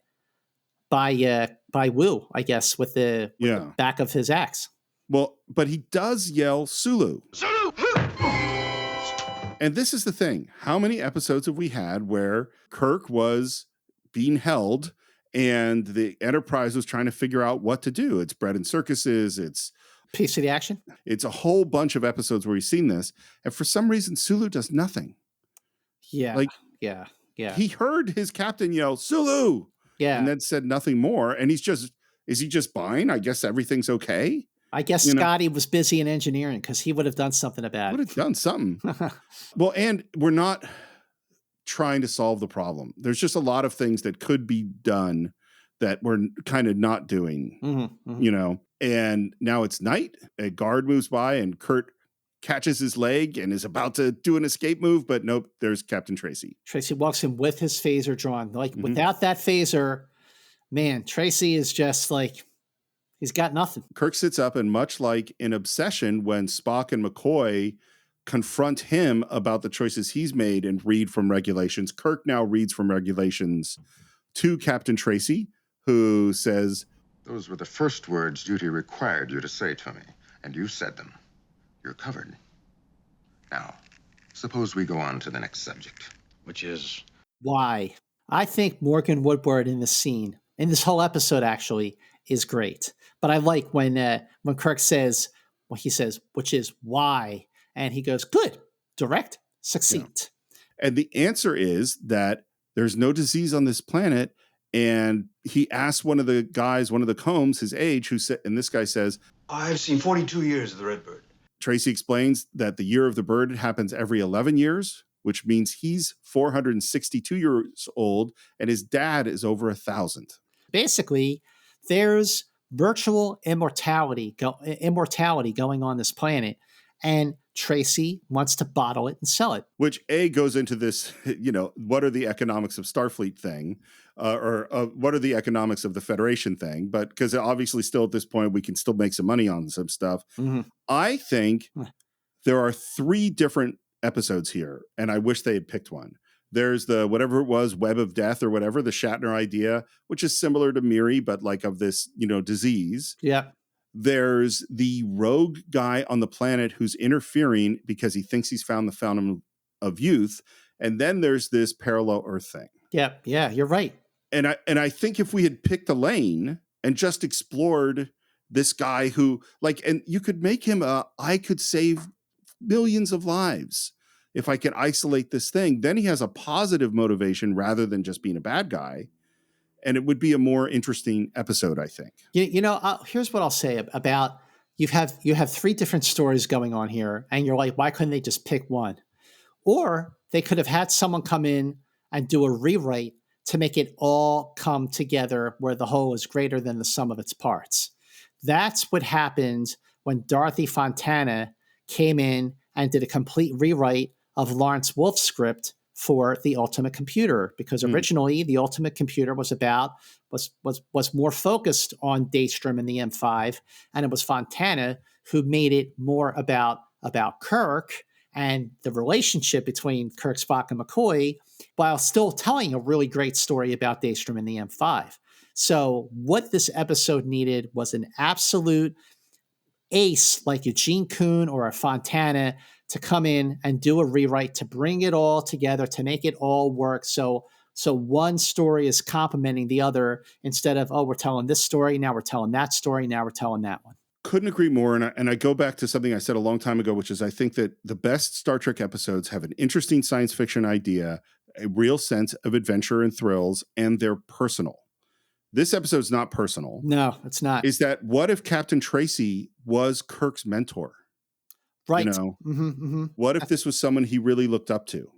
by Wu, I guess, with the back of his axe. Well, but he does yell, Sulu. Sulu! And this is the thing. How many episodes have we had where Kirk was being held and the Enterprise was trying to figure out what to do? It's bread and circuses. It's piece of the action. It's a whole bunch of episodes where we've seen this. And for some reason, Sulu does nothing. Yeah. Yeah. He heard his captain yell, Sulu. Yeah. And then said nothing more. And is he just fine? I guess everything's okay. I guess Scotty was busy in engineering because he would have done something about it. Would have done something. Well, and we're not trying to solve the problem. There's just a lot of things that could be done that we're kind of not doing, you know. And now it's night. A guard moves by and Kurt catches his leg and is about to do an escape move, but nope, there's Captain Tracey. Tracey walks in with his phaser drawn. Like, without that phaser, man, Tracey is just like, he's got nothing. Kirk sits up, and much like in Obsession, when Spock and McCoy confront him about the choices he's made and read from regulations, Kirk now reads from regulations to Captain Tracey, who says, "Those were the first words duty required you to say to me, and you said them. You're covered. Now, suppose we go on to the next subject." Which is? Why? I think Morgan Woodward in this scene, in this whole episode actually, is great. But I like when Kirk says what he says, which is why. And he goes, good, direct, succinct. Yeah. And the answer is that there's no disease on this planet. And he asks one of the guys, one of the Combs, his age, who said, and this guy says, I've seen 42 years of the Redbird. Tracey explains that the year of the bird happens every 11 years, which means he's 462 years old and his dad is over 1,000. Basically, there's virtual immortality going on this planet, and Tracey wants to bottle it and sell it. Which goes into this, you know, what are the economics of Starfleet thing, or what are the economics of the Federation thing? But because obviously still at this point, we can still make some money on some stuff. I think there are 3 different episodes here, and I wish they had picked one. There's the, whatever it was, Web of Death or whatever, the Shatner idea, which is similar to Miri, but like of this, you know, disease. Yeah. There's the rogue guy on the planet who's interfering because he thinks he's found the Fountain of youth. And then there's this parallel Earth thing. Yeah, you're right. And I think if we had picked a lane and just explored this guy who, like, and you could make him I could save millions of lives if I can isolate this thing, then he has a positive motivation rather than just being a bad guy. And it would be a more interesting episode, I think. Here's what I'll say about you have three different stories going on here, and you're like, why couldn't they just pick one? Or they could have had someone come in and do a rewrite to make it all come together where the whole is greater than the sum of its parts. That's what happened when Dorothy Fontana came in and did a complete rewrite of Lawrence Wolf's script for The Ultimate Computer, because originally The Ultimate Computer was more focused on Daystrom and the M5, and it was Fontana who made it more about Kirk and the relationship between Kirk, Spock, and McCoy, while still telling a really great story about Daystrom and the M5. So what this episode needed was an absolute ace like Eugene Kuhn or a Fontana to come in and do a rewrite, to bring it all together, to make it all work. So one story is complementing the other instead of, we're telling this story, now we're telling that story, now we're telling that one. Couldn't agree more. And I go back to something I said a long time ago, which is I think that the best Star Trek episodes have an interesting science fiction idea, a real sense of adventure and thrills, and they're personal. This episode's not personal. No, it's not. Is that what if Captain Tracey was Kirk's mentor? Right. What if this was someone he really looked up to?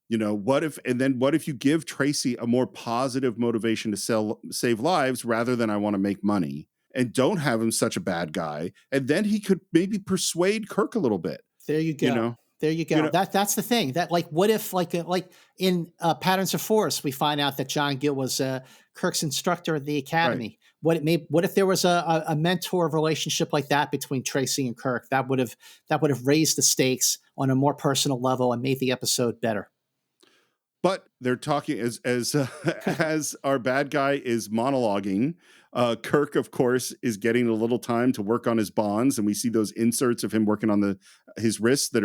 What if you give Tracey a more positive motivation to save lives rather than I want to make money, and don't have him such a bad guy, and then he could maybe persuade Kirk a little bit. There you go. There you go. That's the thing. That what if like in Patterns of Force, we find out that John Gill was Kirk's instructor at the Academy. Right. What if there was a mentor relationship like that between Tracey and Kirk? That would have raised the stakes on a more personal level and made the episode better. But they're talking as our bad guy is monologuing. Kirk, of course, is getting a little time to work on his bonds, and we see those inserts of him working on his wrists that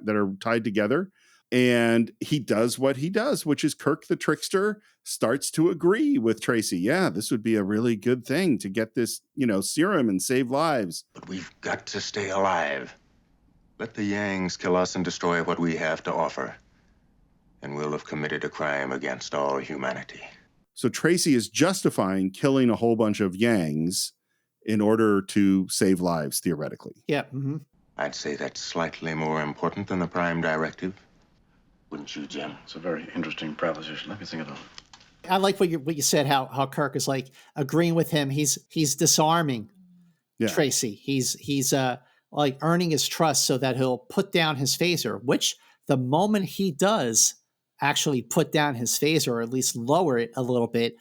are tied together. And he does what he does, which is Kirk, the trickster, starts to agree with Tracey. Yeah, this would be a really good thing to get this, serum and save lives. But we've got to stay alive. Let the Yangs kill us and destroy what we have to offer, and we'll have committed a crime against all humanity. So Tracey is justifying killing a whole bunch of Yangs in order to save lives, theoretically. Yeah. Mm-hmm. I'd say that's slightly more important than the Prime Directive. Wouldn't you, Jim? It's a very interesting proposition. Let me think it over. I like what you said, how Kirk is like agreeing with him. He's disarming Tracey. He's like earning his trust so that he'll put down his phaser, which the moment he does actually put down his phaser, or at least lower it a little bit,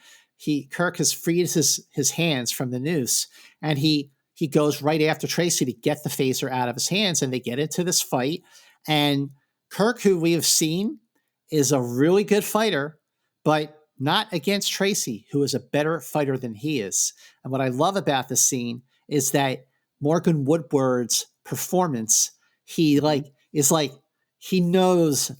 Kirk has freed his hands from the noose, and he goes right after Tracey to get the phaser out of his hands, and they get into this fight. And Kirk, who we have seen, is a really good fighter, but not against Tracey, who is a better fighter than he is. And what I love about this scene is that Morgan Woodward's performance, he knows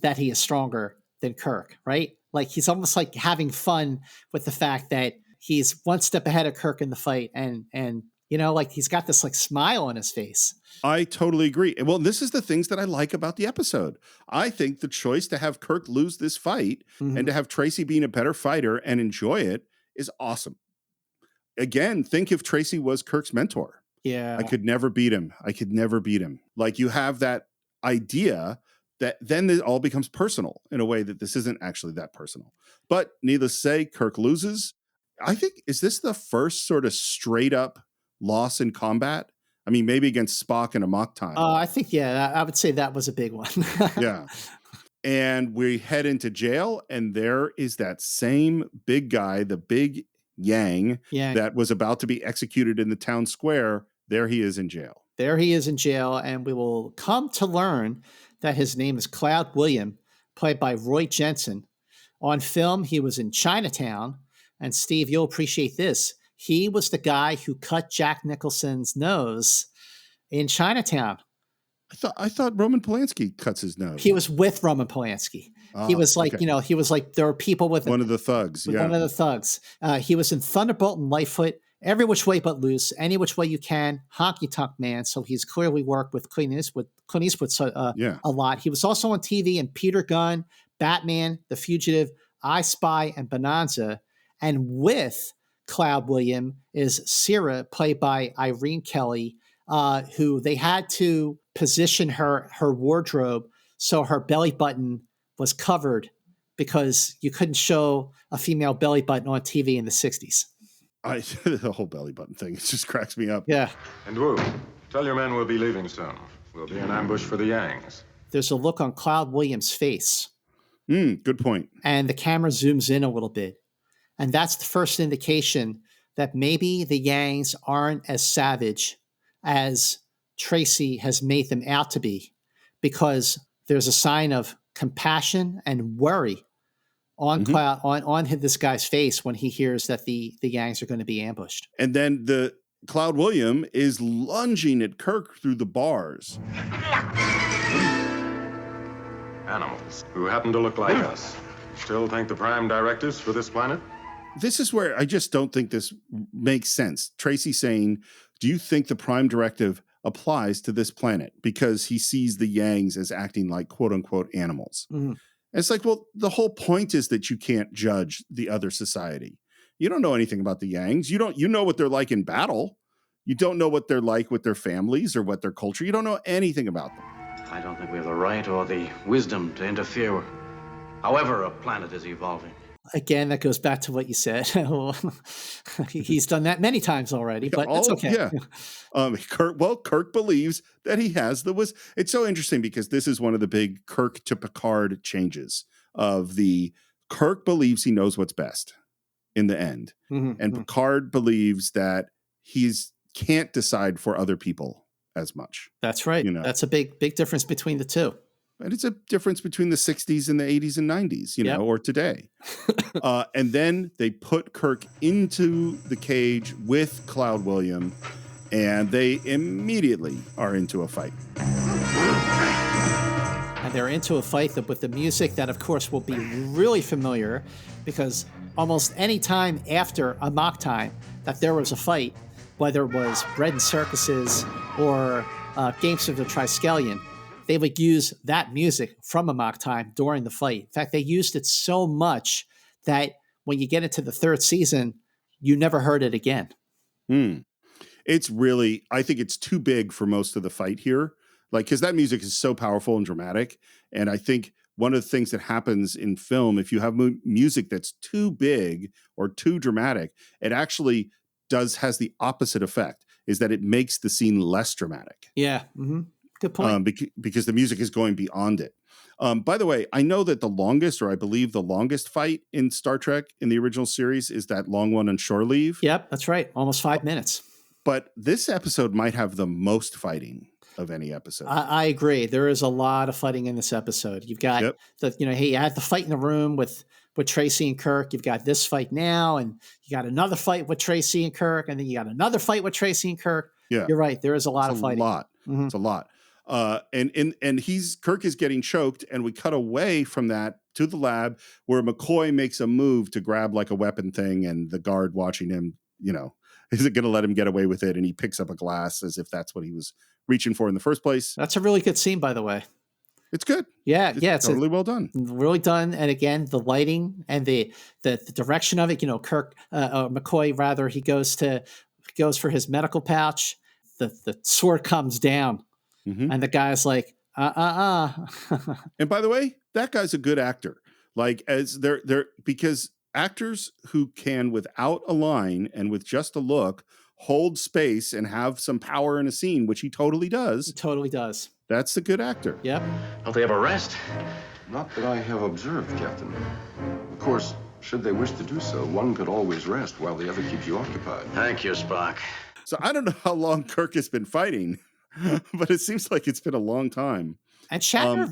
that he is stronger than Kirk, right? Like he's almost like having fun with the fact that he's one step ahead of Kirk in the fight, and like he's got this like smile on his face. I totally agree. Well, this is the things that I like about the episode. I think the choice to have Kirk lose this fight and to have Tracey being a better fighter and enjoy it is awesome. Again, think if Tracey was Kirk's mentor. Yeah. I could never beat him. Like you have that idea that then it all becomes personal in a way that this isn't actually that personal. But needless to say, Kirk loses. I think, is this the first sort of straight up loss in combat? I mean, maybe against Spock in Amok Time. I think, I would say that was a big one. Yeah. And we head into jail, and there is that same big guy, the big Yang, that was about to be executed in the town square. There he is in jail. And we will come to learn that his name is Cloud William, played by Roy Jensen. On film, he was in Chinatown. And Steve, you'll appreciate this. He was the guy who cut Jack Nicholson's nose in Chinatown. I thought Roman Polanski cuts his nose. He was with Roman Polanski. He was like, okay. he was like, there were people with One of the thugs. Yeah. one of the thugs. He was in Thunderbolt and Lightfoot, Every Which Way But Loose, Any Which Way You Can, Honky Tonk Man. So he's clearly worked with Clint Eastwood a lot. He was also on TV in Peter Gunn, Batman, The Fugitive, I Spy, and Bonanza. And with Cloud William is Sarah, played by Irene Kelly, who they had to position her wardrobe so her belly button was covered because you couldn't show a female belly button on TV in the 60s. The whole belly button thing, it just cracks me up. Yeah. And Wu, tell your men we'll be leaving soon. We'll be in ambush for the Yangs. There's a look on Cloud Williams' face. Good point. And the camera zooms in a little bit. And that's the first indication that maybe the Yangs aren't as savage as Tracey has made them out to be, because there's a sign of compassion and worry on on this guy's face when he hears that the Yangs are going to be ambushed. And then the Cloud William is lunging at Kirk through the bars. Animals who happen to look like us. Still think the Prime Directives for this planet? This is where I just don't think this makes sense. Tracey saying, do you think the Prime Directive applies to this planet? Because he sees the Yangs as acting like quote unquote animals. And it's like, well, the whole point is that you can't judge the other society. You don't know anything about the Yangs. You know what they're like in battle. You don't know what they're like with their families or what their culture. You don't know anything about them. I don't think we have the right or the wisdom to interfere however a planet is evolving. Again, that goes back to what you said. He's done that many times already, but it's okay. Yeah. Kirk believes that he has the wisdom. It's so interesting because this is one of the big Kirk to Picard changes of the Kirk believes he knows what's best in the end. And Picard believes that he's can't decide for other people as much. That's right. That's a big difference between the two. And it's a difference between the 60s and the 80s and 90s, you know, or today. And then they put Kirk into the cage with Cloud William, and they immediately are into a fight. And they're into a fight with the music that, of course, will be really familiar, because almost any time after a mock time that there was a fight, whether it was Bread and Circuses or Games of the Triskelion, they would use that music from a mock time during the fight. In fact, they used it so much that when you get into the third season, you never heard it again. It's really, I think it's too big for most of the fight here. Like, because that music is so powerful and dramatic. And I think one of the things that happens in film, if you have music that's too big or too dramatic, it actually has the opposite effect, is that it makes the scene less dramatic. Yeah. Good point. Because the music is going beyond it. By the way, I know that I believe the longest fight in Star Trek in the original series is that long one on Shore Leave. Yep, that's right. Almost 5 minutes. But this episode might have the most fighting of any episode. I agree. There is a lot of fighting in this episode. You've got you had the fight in the room with Tracey and Kirk. You've got this fight now, and you got another fight with Tracey and Kirk, and then you got another fight with Tracey and Kirk. Yeah, you're right. There is a lot of fighting. It's a lot. And Kirk is getting choked, and we cut away from that to the lab where McCoy makes a move to grab like a weapon thing, and the guard watching him, isn't going to let him get away with it, and he picks up a glass as if that's what he was reaching for in the first place. That's a really good scene, by the way. It's good. It's totally well done. Really done. And again, the lighting and the direction of it, McCoy rather, he goes for his medical pouch. The sword comes down, and the guy's like, And by the way, that guy's a good actor. Like, as they're because actors who can, without a line and with just a look, hold space and have some power in a scene, which he totally does. He totally does. That's a good actor. Yep. Don't they ever rest? Not that I have observed, Captain. Of course, should they wish to do so, one could always rest while the other keeps you occupied. Thank you, Spock. So I don't know how long Kirk has been fighting, but it seems like it's been a long time. And Shatner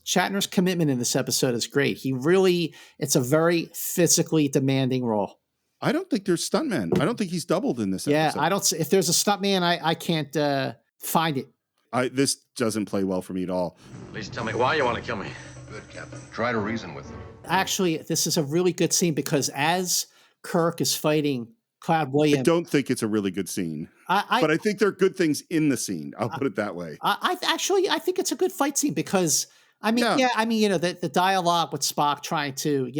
Shatner's commitment in this episode is great. It's a very physically demanding role. I don't think there's stuntmen. I don't think he's doubled in this episode. Yeah, if there's a stuntman, I can't find it. This doesn't play well for me at all. Please tell me why you want to kill me. Good, Captain. Try to reason with them. Actually, this is a really good scene because as Kirk is fighting Cloud I Williams, don't think it's a really good scene, but I think there are good things in the scene. I'll put it that way. I think it's a good fight scene because the dialogue with Spock trying to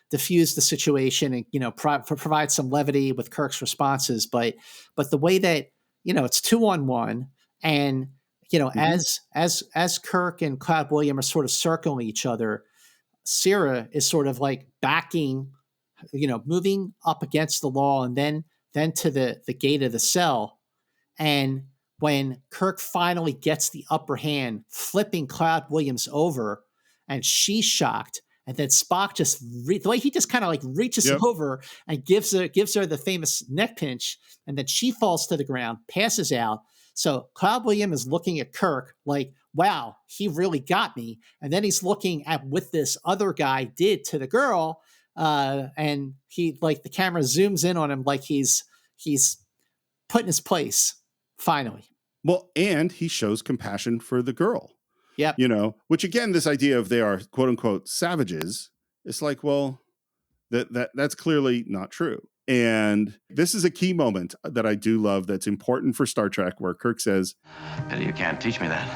diffuse the situation and provide some levity with Kirk's responses, but the way that it's 2-on-1 and as Kirk and Cloud William are sort of circling each other, Sarah is sort of like backing, moving up against the wall and then to the gate of the cell. And when Kirk finally gets the upper hand, flipping Cloud Williams over, and she's shocked. And then Spock the way he just kind of like reaches over and gives her the famous neck pinch, and then she falls to the ground, passes out. So Cloud Williams is looking at Kirk like, wow, he really got me. And then he's looking at what this other guy did to the girl. And he the camera zooms in on him like he's put in his place finally. Well, and he shows compassion for the girl. Yep. Which again, this idea of they are quote unquote savages, it's like, well, that's clearly not true. And this is a key moment that I do love that's important for Star Trek, where Kirk says, Pity you can't teach me that.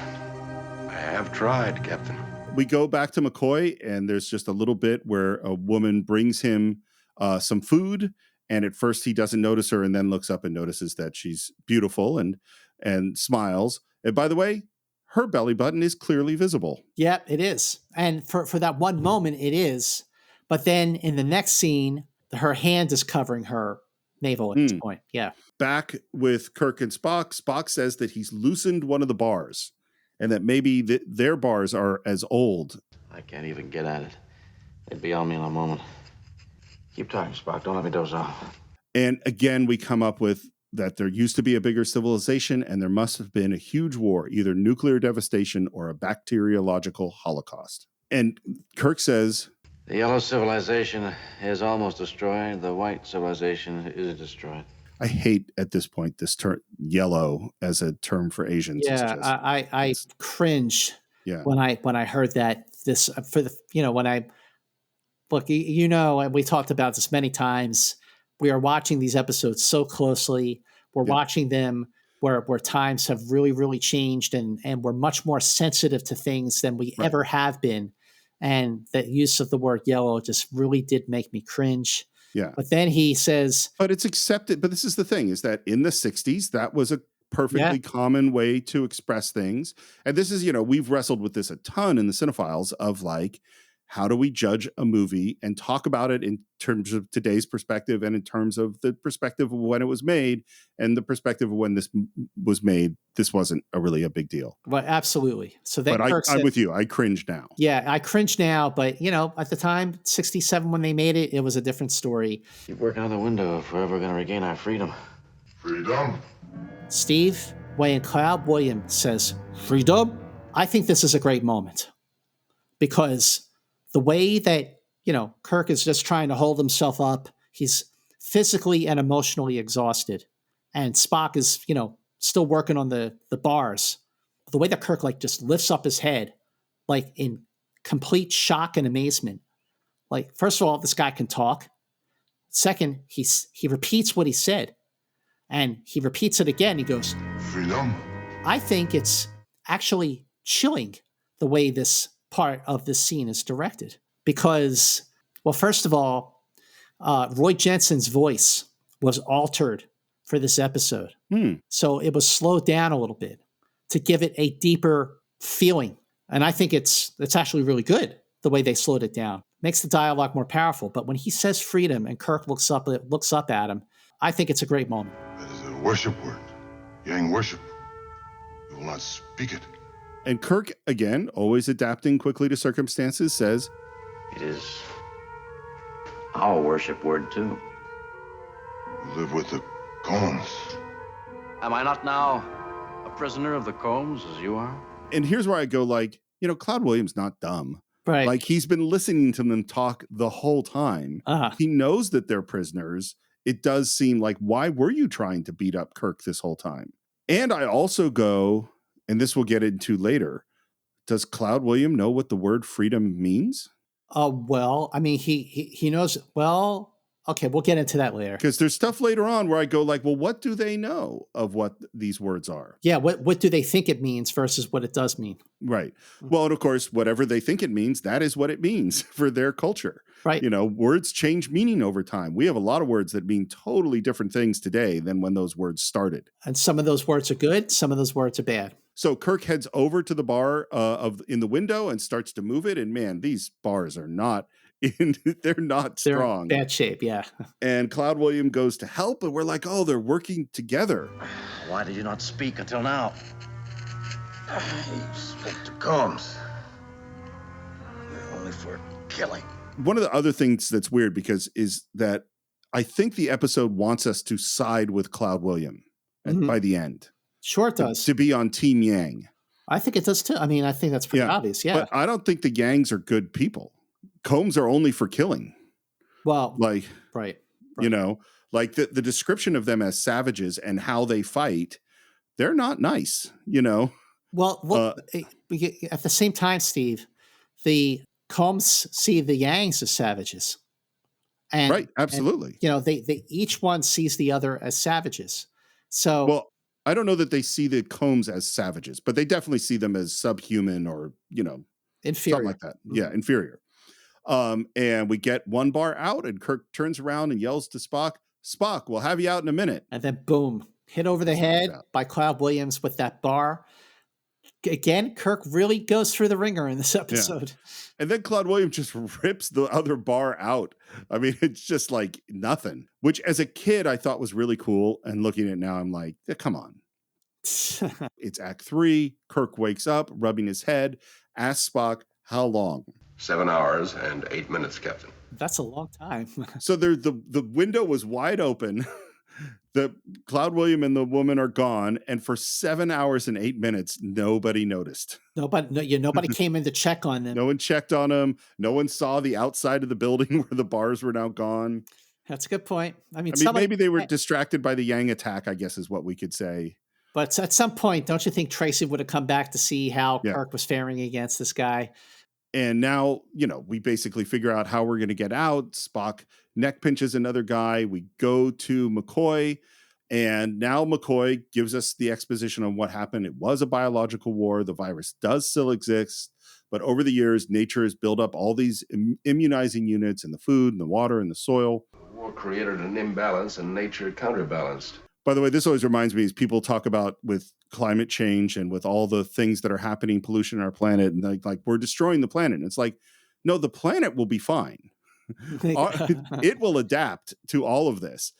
I have tried, Captain. We go back to McCoy, and there's just a little bit where a woman brings him some food, and at first he doesn't notice her, and then looks up and notices that she's beautiful and smiles. And by the way, her belly button is clearly visible. Yeah, it is. And for that one moment, it is. But then in the next scene, her hand is covering her navel at this point. Yeah. Back with Kirk and Spock, Spock says that he's loosened one of the bars and that maybe their bars are as old. I can't even get at it. They'd be on me in a moment. Keep talking, Spock. Don't let me doze off. And again, we come up with that there used to be a bigger civilization and there must have been a huge war, either nuclear devastation or a bacteriological holocaust. And Kirk says, the yellow civilization is almost destroyed. The white civilization is destroyed. I hate at this point this term yellow as a term for Asians. Yeah, I cringe when I heard that. This for the when I look, and we talked about this many times. We are watching these episodes so closely. We're watching them where times have really, really changed, and we're much more sensitive to things than we ever have been. And the use of the word yellow just really did make me cringe. Yeah. But then he says, but it's accepted. But this is the thing, is that in the 60s, that was a perfectly common way to express things. And this is, we've wrestled with this a ton in the Cinephiles of like, how do we judge a movie and talk about it in terms of today's perspective and in terms of the perspective of when it was made and the perspective of when this was made? This wasn't really a big deal. Well, absolutely. So then I'm with you. I cringe now. Yeah, I cringe now. But, at the time, 67, when they made it, it was a different story. Keep working on the window if we're ever going to regain our freedom. Freedom? Steve, when Cloud Williams says, freedom, I think this is a great moment. Because the way that, Kirk is just trying to hold himself up, he's physically and emotionally exhausted. And Spock is, still working on the bars. The way that Kirk just lifts up his head, in complete shock and amazement. First of all, this guy can talk. Second, he repeats what he said. And he repeats it again. He goes, freedom. I think it's actually chilling the way this part of this scene is directed, because, well, first of all, Roy Jensen's voice was altered for this episode. So it was slowed down a little bit to give it a deeper feeling. And I think it's actually really good the way they slowed it down. Makes the dialogue more powerful. But when he says freedom and Kirk looks up at him, I think it's a great moment. That is a worship word. Yang worship. You will not speak it. And Kirk, again, always adapting quickly to circumstances, says, it is our worship word, too. You live with the Combs. Am I not now a prisoner of the Combs as you are? And here's where I go Cloud Williams not dumb. Right. He's been listening to them talk the whole time. He knows that they're prisoners. It does seem like, why were you trying to beat up Kirk this whole time? And I also go, and this we'll get into later, does Cloud William know what the word freedom means? Well, I mean, he knows. Well, okay, we'll get into that later. Because there's stuff later on where I go like, well, what do they know of what these words are? Yeah, what do they think it means versus what it does mean? Right. Well, and of course, whatever they think it means, that is what it means for their culture. Right. You know, words change meaning over time. We have a lot of words that mean totally different things today than when those words started. And some of those words are good, some of those words are bad. So Kirk heads over to the bar in the window and starts to move it. And man, these bars are not they're not strong. They're in bad shape, yeah. And Cloud William goes to help, and we're like, oh, they're working together. Why did you not speak until now? You spoke to Combs. Only for killing. One of the other things that's weird is that I think the episode wants us to side with Cloud William by the end. Sure it does. To be on Team Yang. I think it does too. I mean, I think that's pretty obvious, yeah. But I don't think the Yangs are good people. Combs are only for killing. Well, like, right. You know, like the description of them as savages and how they fight, they're not nice, you know? Well, at the same time, Steve, the Combs see the Yangs as savages. And, right, absolutely. And, you know, they each one sees the other as savages. So, well, I don't know that they see the Combs as savages, but they definitely see them as subhuman or, you know, inferior. Something like that. Yeah, inferior. And we get one bar out, and Kirk turns around and yells to Spock, "Spock, we'll have you out in a minute." And then boom, hit over the head by Cloud Williams with that bar. Again, Kirk really goes through the ringer in this episode. Yeah. And then Cloud Williams just rips the other bar out. I mean, it's just like nothing, which as a kid, I thought was really cool. And looking at it now, I'm like, yeah, come on. It's Act 3. Kirk wakes up, rubbing his head, asks Spock, how long? 7 hours and 8 minutes, Captain. That's a long time. So the window was wide open. The Cloud William and the woman are gone, and for 7 hours and 8 minutes, nobody noticed. Nobody came in to check on them. No one checked on them. No one saw the outside of the building where the bars were now gone. That's a good point. I mean maybe they were distracted by the Yang attack, I guess is what we could say. But at some point, don't you think Tracey would have come back to see how Kirk was faring against this guy? And now, you know, we basically figure out how we're going to get out. Spock neck pinches another guy. We go to McCoy, and now McCoy gives us the exposition on what happened. It was a biological war. The virus does still exist, but over the years, nature has built up all these immunizing units in the food and the water and the soil. The war created an imbalance, and nature counterbalanced. By the way, this always reminds me as people talk about with climate change and with all the things that are happening, pollution on our planet, and like we're destroying the planet. And it's like, no, the planet will be fine. It will adapt to all of this.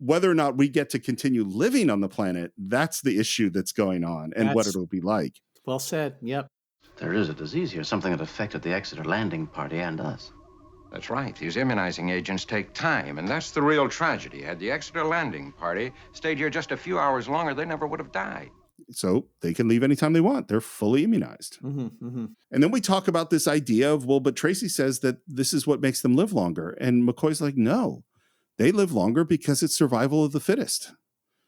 Whether or not we get to continue living on the planet, that's the issue that's going on and what it'll be like. Well said. Yep. There is a disease here, something that affected the Exeter landing party and us. That's right. These immunizing agents take time, and that's the real tragedy. Had the Exeter landing party stayed here just a few hours longer, they never would have died. So they can leave anytime they want. They're fully immunized. And then we talk about this idea of, well, but Tracey says that this is what makes them live longer. And McCoy's like, no, they live longer because it's survival of the fittest.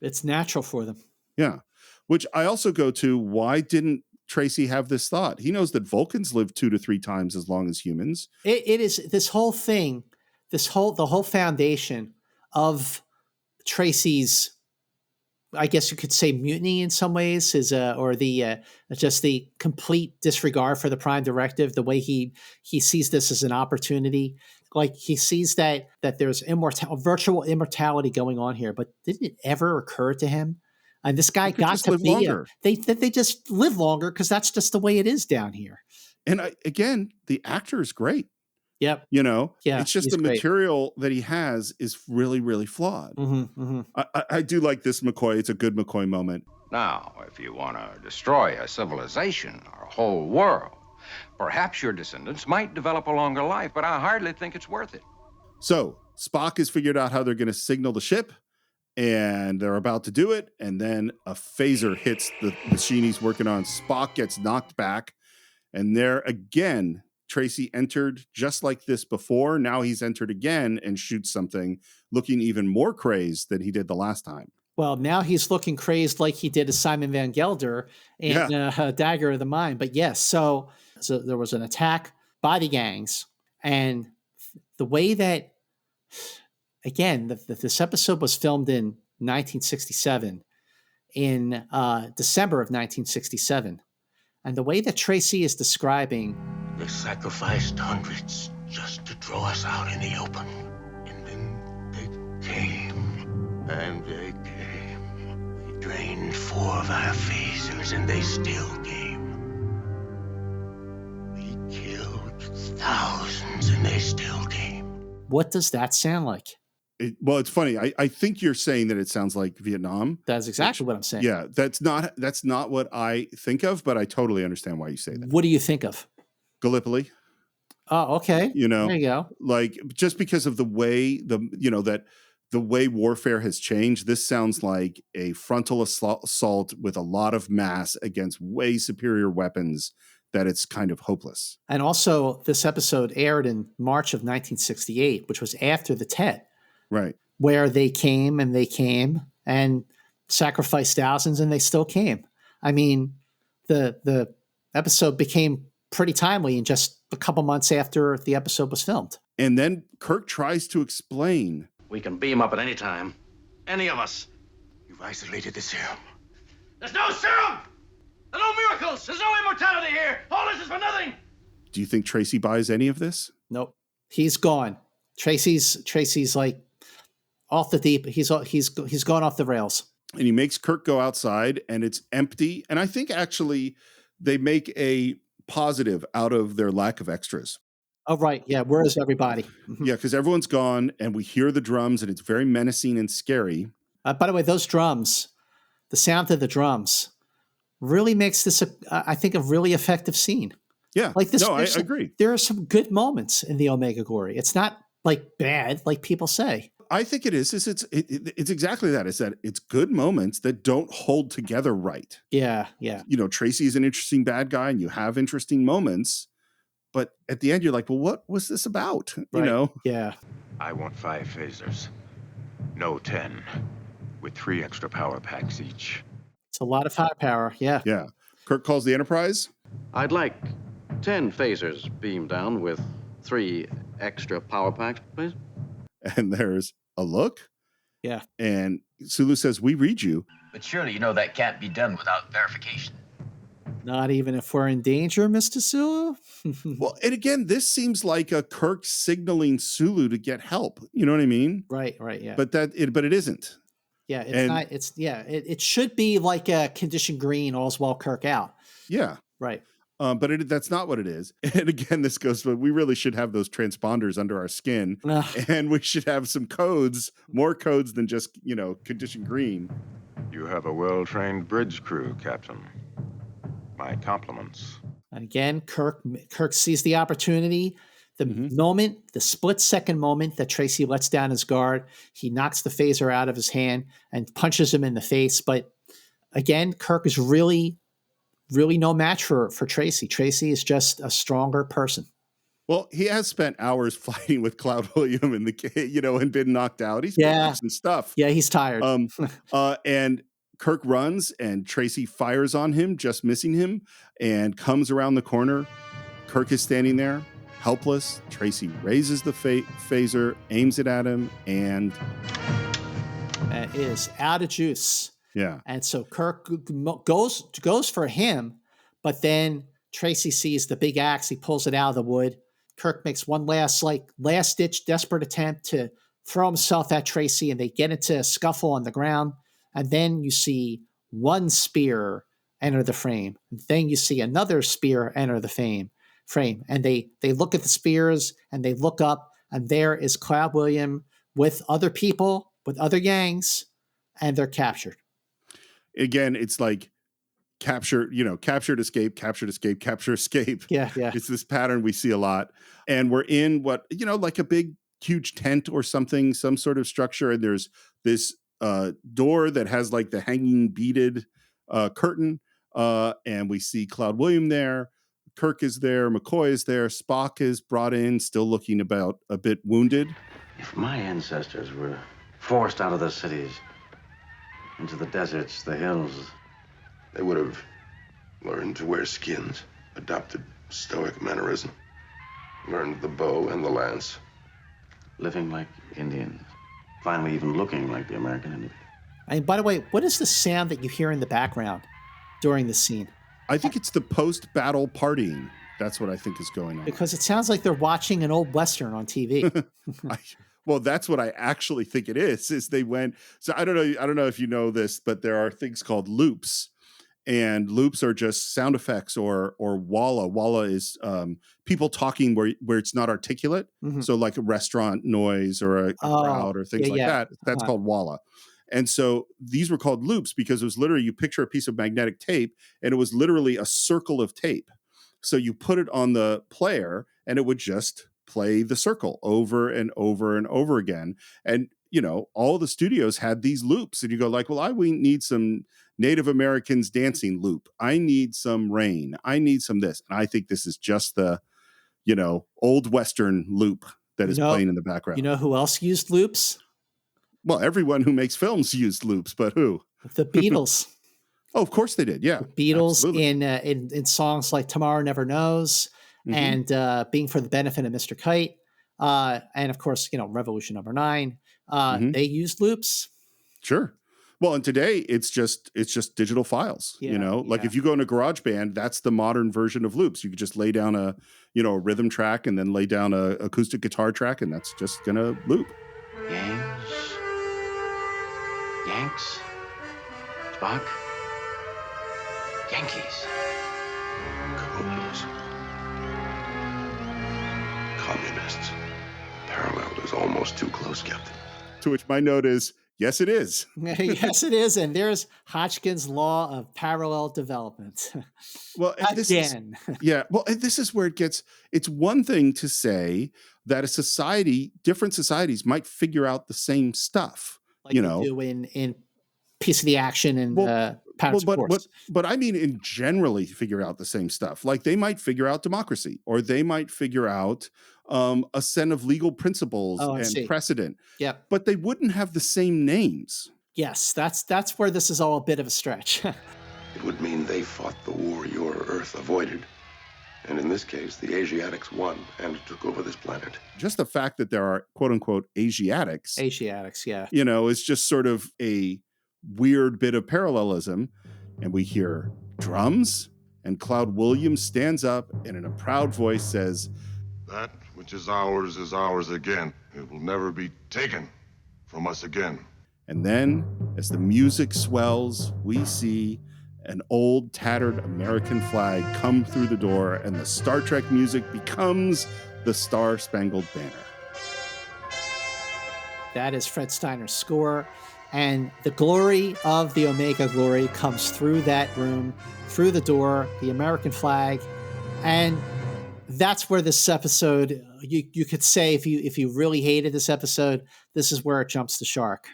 It's natural for them. Yeah. Which I also go to, why didn't Tracey have this thought? He knows that Vulcans live 2 to 3 times as long as humans. It is this whole thing, the whole foundation of Tracey's, I guess you could say, mutiny in some ways, is or the just the complete disregard for the Prime Directive. The way he sees this as an opportunity, like he sees that there's virtual immortality going on here. But didn't it ever occur to him? And this guy got to be longer. They just live longer because that's just the way it is down here. And again, the actor is great. Yep. You know, yeah, it's just the material that he has is really, really flawed. I do like this McCoy. It's a good McCoy moment. Now, if you want to destroy a civilization or a whole world, perhaps your descendants might develop a longer life, but I hardly think it's worth it. So Spock has figured out how they're going to signal the ship, and they're about to do it. And then a phaser hits the machine he's working on. Spock gets knocked back, and there again, Tracey entered just like this before. Now he's entered again and shoots something, looking even more crazed than he did the last time. Well, now he's looking crazed like he did as Simon Van Gelder in Dagger of the Mind. But yes, so there was an attack by the gangs. And the way that, again, this episode was filmed in 1967, in December of 1967. And the way that Tracey is describing... They sacrificed hundreds just to draw us out in the open. And then they came, and they came. They drained 4 of our phasers, and they still came. We killed thousands, and they still came. What does that sound like? Well, it's funny. I think you're saying that it sounds like Vietnam. That's exactly what I'm saying. Yeah, that's not what I think of, but I totally understand why you say that. What do you think of? Gallipoli. Oh, okay. There you go. Like, just because of the way the way warfare has changed, this sounds like a frontal assault with a lot of mass against way superior weapons, that it's kind of hopeless. And also, this episode aired in March of 1968, which was after the Tet. Right. Where they came and sacrificed thousands, and they still came. I mean, the episode became pretty timely in just a couple months after the episode was filmed. And then Kirk tries to explain. We can beam up at any time. Any of us. You've isolated the serum. There's no serum! There are no miracles! There's no immortality here! All this is for nothing! Do you think Tracey buys any of this? Nope. He's gone. Tracey's like off the deep. He's gone off the rails. And he makes Kirk go outside, and it's empty. And I think actually they make a positive out of their lack of extras. Oh, right. Yeah. Where is everybody? Yeah, because everyone's gone, and we hear the drums, and it's very menacing and scary. By the way, those drums, the sound of the drums, really makes this, I think, a really effective scene. Yeah. Like this. No, I agree. There are some good moments in the Omega Glory. It's not like bad, like people say. I think it is. It's exactly that. It's that it's good moments that don't hold together right. Yeah, yeah. Tracey is an interesting bad guy, and you have interesting moments, but at the end, you're like, well, what was this about? Right. Yeah. I want 5 phasers. No 10. With 3 extra power packs each. It's a lot of firepower. Yeah. Yeah. Kirk calls the Enterprise. I'd like 10 phasers beamed down with 3 extra power packs, please. And there's a look. Yeah. And Sulu says, we read you. But surely you know that can't be done without verification. Not even if we're in danger, Mr. Sulu? Well, and again, this seems like a Kirk signaling Sulu to get help. You know what I mean? Right, yeah. But it isn't. Yeah, it should be like a condition green, all's well, Kirk out. Yeah. Right. But that's not what it is. And again, this goes, but we really should have those transponders under our skin. And we should have some codes, more codes than just, condition green. You have a well-trained bridge crew, Captain. My compliments. And again, Kirk sees the opportunity. The split-second moment that Tracey lets down his guard, he knocks the phaser out of his hand and punches him in the face. But again, Kirk is really no match for Tracey. Tracey is just a stronger person. Well, he has spent hours fighting with Cloud William and been knocked out. He's been through some stuff. Yeah, he's tired. And Kirk runs, and Tracey fires on him, just missing him, and comes around the corner. Kirk is standing there, helpless. Tracey raises the phaser, aims it at him, and that is out of juice. Yeah. And so Kirk goes for him, but then Tracey sees the big axe. He pulls it out of the wood. Kirk makes one last-ditch desperate attempt to throw himself at Tracey, and they get into a scuffle on the ground. And then you see one spear enter the frame. And then you see another spear enter the frame. And they look at the spears, and they look up, and there is Cloud William with other people, with other gangs, and they're captured. Again, it's like captured, escape, captured, escape, capture, escape. Yeah. It's this pattern we see a lot. And we're in what, like a big, huge tent or something, some sort of structure. And there's this door that has like the hanging beaded curtain. And we see Cloud William there. Kirk is there. McCoy is there. Spock is brought in, still looking about a bit wounded. If my ancestors were forced out of their cities, into the deserts, the hills. They would have learned to wear skins, adopted stoic mannerism, learned the bow and the lance. Living like Indians. Finally even looking like the American Indian. And by the way, what is the sound that you hear in the background during the scene? I think it's the post-battle partying. That's what I think is going on. Because it sounds like they're watching an old Western on TV. Well, that's what I actually think it is they went. So I don't know if you know this, but there are things called loops. And loops are just sound effects or walla. Walla is people talking where it's not articulate. Mm-hmm. So like a restaurant noise or a crowd or things like that. That's called walla. And so these were called loops because it was literally, you picture a piece of magnetic tape and it was literally a circle of tape. So you put it on the player and it would just play the circle over and over and over again. And, you know, all the studios had these loops and you go like, well, I need some Native Americans dancing loop. I need some rain. I need some this. And I think this is just the, you know, old Western loop that is playing in the background. You know who else used loops? Well, everyone who makes films used loops, but who? The Beatles. Oh, of course they did. Yeah. The Beatles in songs like Tomorrow Never Knows and Being for the Benefit of Mr. Kite. And of course, you know, Revolution Number 9. They used loops. Sure. Well, and today it's just digital files, you know, like if you go into GarageBand, that's the modern version of loops. You could just lay down a rhythm track and then lay down a acoustic guitar track and that's just going to loop. Yanks, Spock, Yankees. Communists. Parallel is almost too close, Captain. To which my note is, yes, it is. Yes, it is. And there's Hodgkin's law of parallel development. Well, again. Well, and this is where it's one thing to say that a society, different societies might figure out the same stuff. Like you do in Piece of the Action and but I mean in generally figure out the same stuff. Like they might figure out democracy or they might figure out a set of legal principles and precedent. Yeah. But they wouldn't have the same names. Yes, that's where this is all a bit of a stretch. It would mean they fought the war your Earth avoided. And in this case, the Asiatics won and took over this planet. Just the fact that there are quote unquote Asiatics. Yeah. You know, is just sort of a weird bit of parallelism. And we hear drums and Cloud Williams stands up and in a proud voice says, "That which is ours again. It will never be taken from us again." And then as the music swells, we see an old tattered American flag come through the door and the Star Trek music becomes the Star-Spangled Banner. That is Fred Steiner's score. And the glory of the Omega Glory comes through that room, through the door, the American flag. And that's where this episode, you could say if you really hated this episode, this is where it jumps the shark.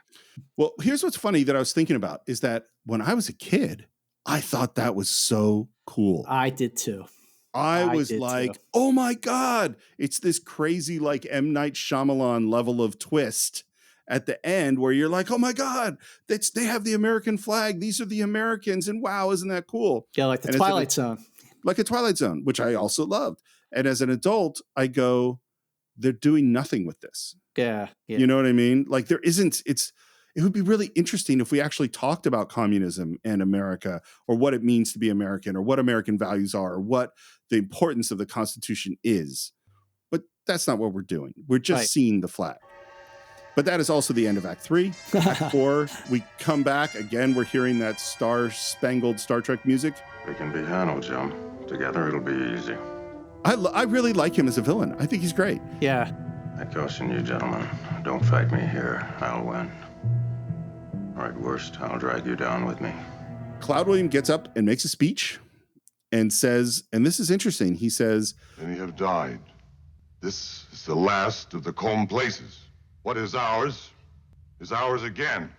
Well, here's what's funny that I was thinking about is that when I was a kid, I thought that was so cool. I did too. I was like, oh my God, it's this crazy like M. Night Shyamalan level of twist at the end where you're like, oh my God, they have the American flag. These are the Americans. And wow, isn't that cool? Yeah, like the Twilight Zone. Like a Twilight Zone, which I also loved. And as an adult, I go, they're doing nothing with this. Yeah. You know what I mean? Like there isn't, it would be really interesting if we actually talked about communism and America or what it means to be American or what American values are or what the importance of the Constitution is. But that's not what we're doing. We're just seeing the flag. But that is also the end of Act 3. Act 4, we come back. Again, we're hearing that star-spangled Star Trek music. They can be handled, Jim. Together, it'll be easy. I really like him as a villain. I think he's great. Yeah. I caution you, gentlemen. Don't fight me here. I'll win. Or at worst, I'll drag you down with me. Cloud William gets up and makes a speech and says, and this is interesting, he says, "Many have died. This is the last of the calm places. What is ours again."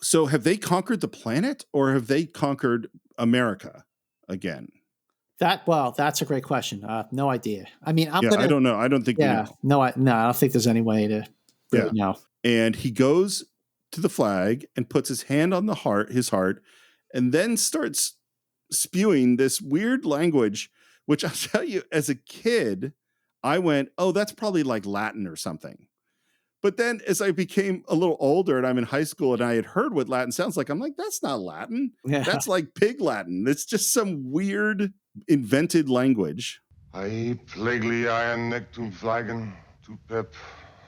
So have they conquered the planet or have they conquered America again? That's a great question. No idea. I mean, I don't know. I don't think we know. No, I don't think there's any way to really know. And he goes to the flag and puts his hand on his heart, and then starts spewing this weird language, which I'll tell you, as a kid, I went, oh, that's probably like Latin or something. But then as I became a little older and I'm in high school and I had heard what Latin sounds like, I'm like, that's not Latin. Yeah. That's like pig Latin. It's just some weird invented language. I plaguely iron nectum flagon to pep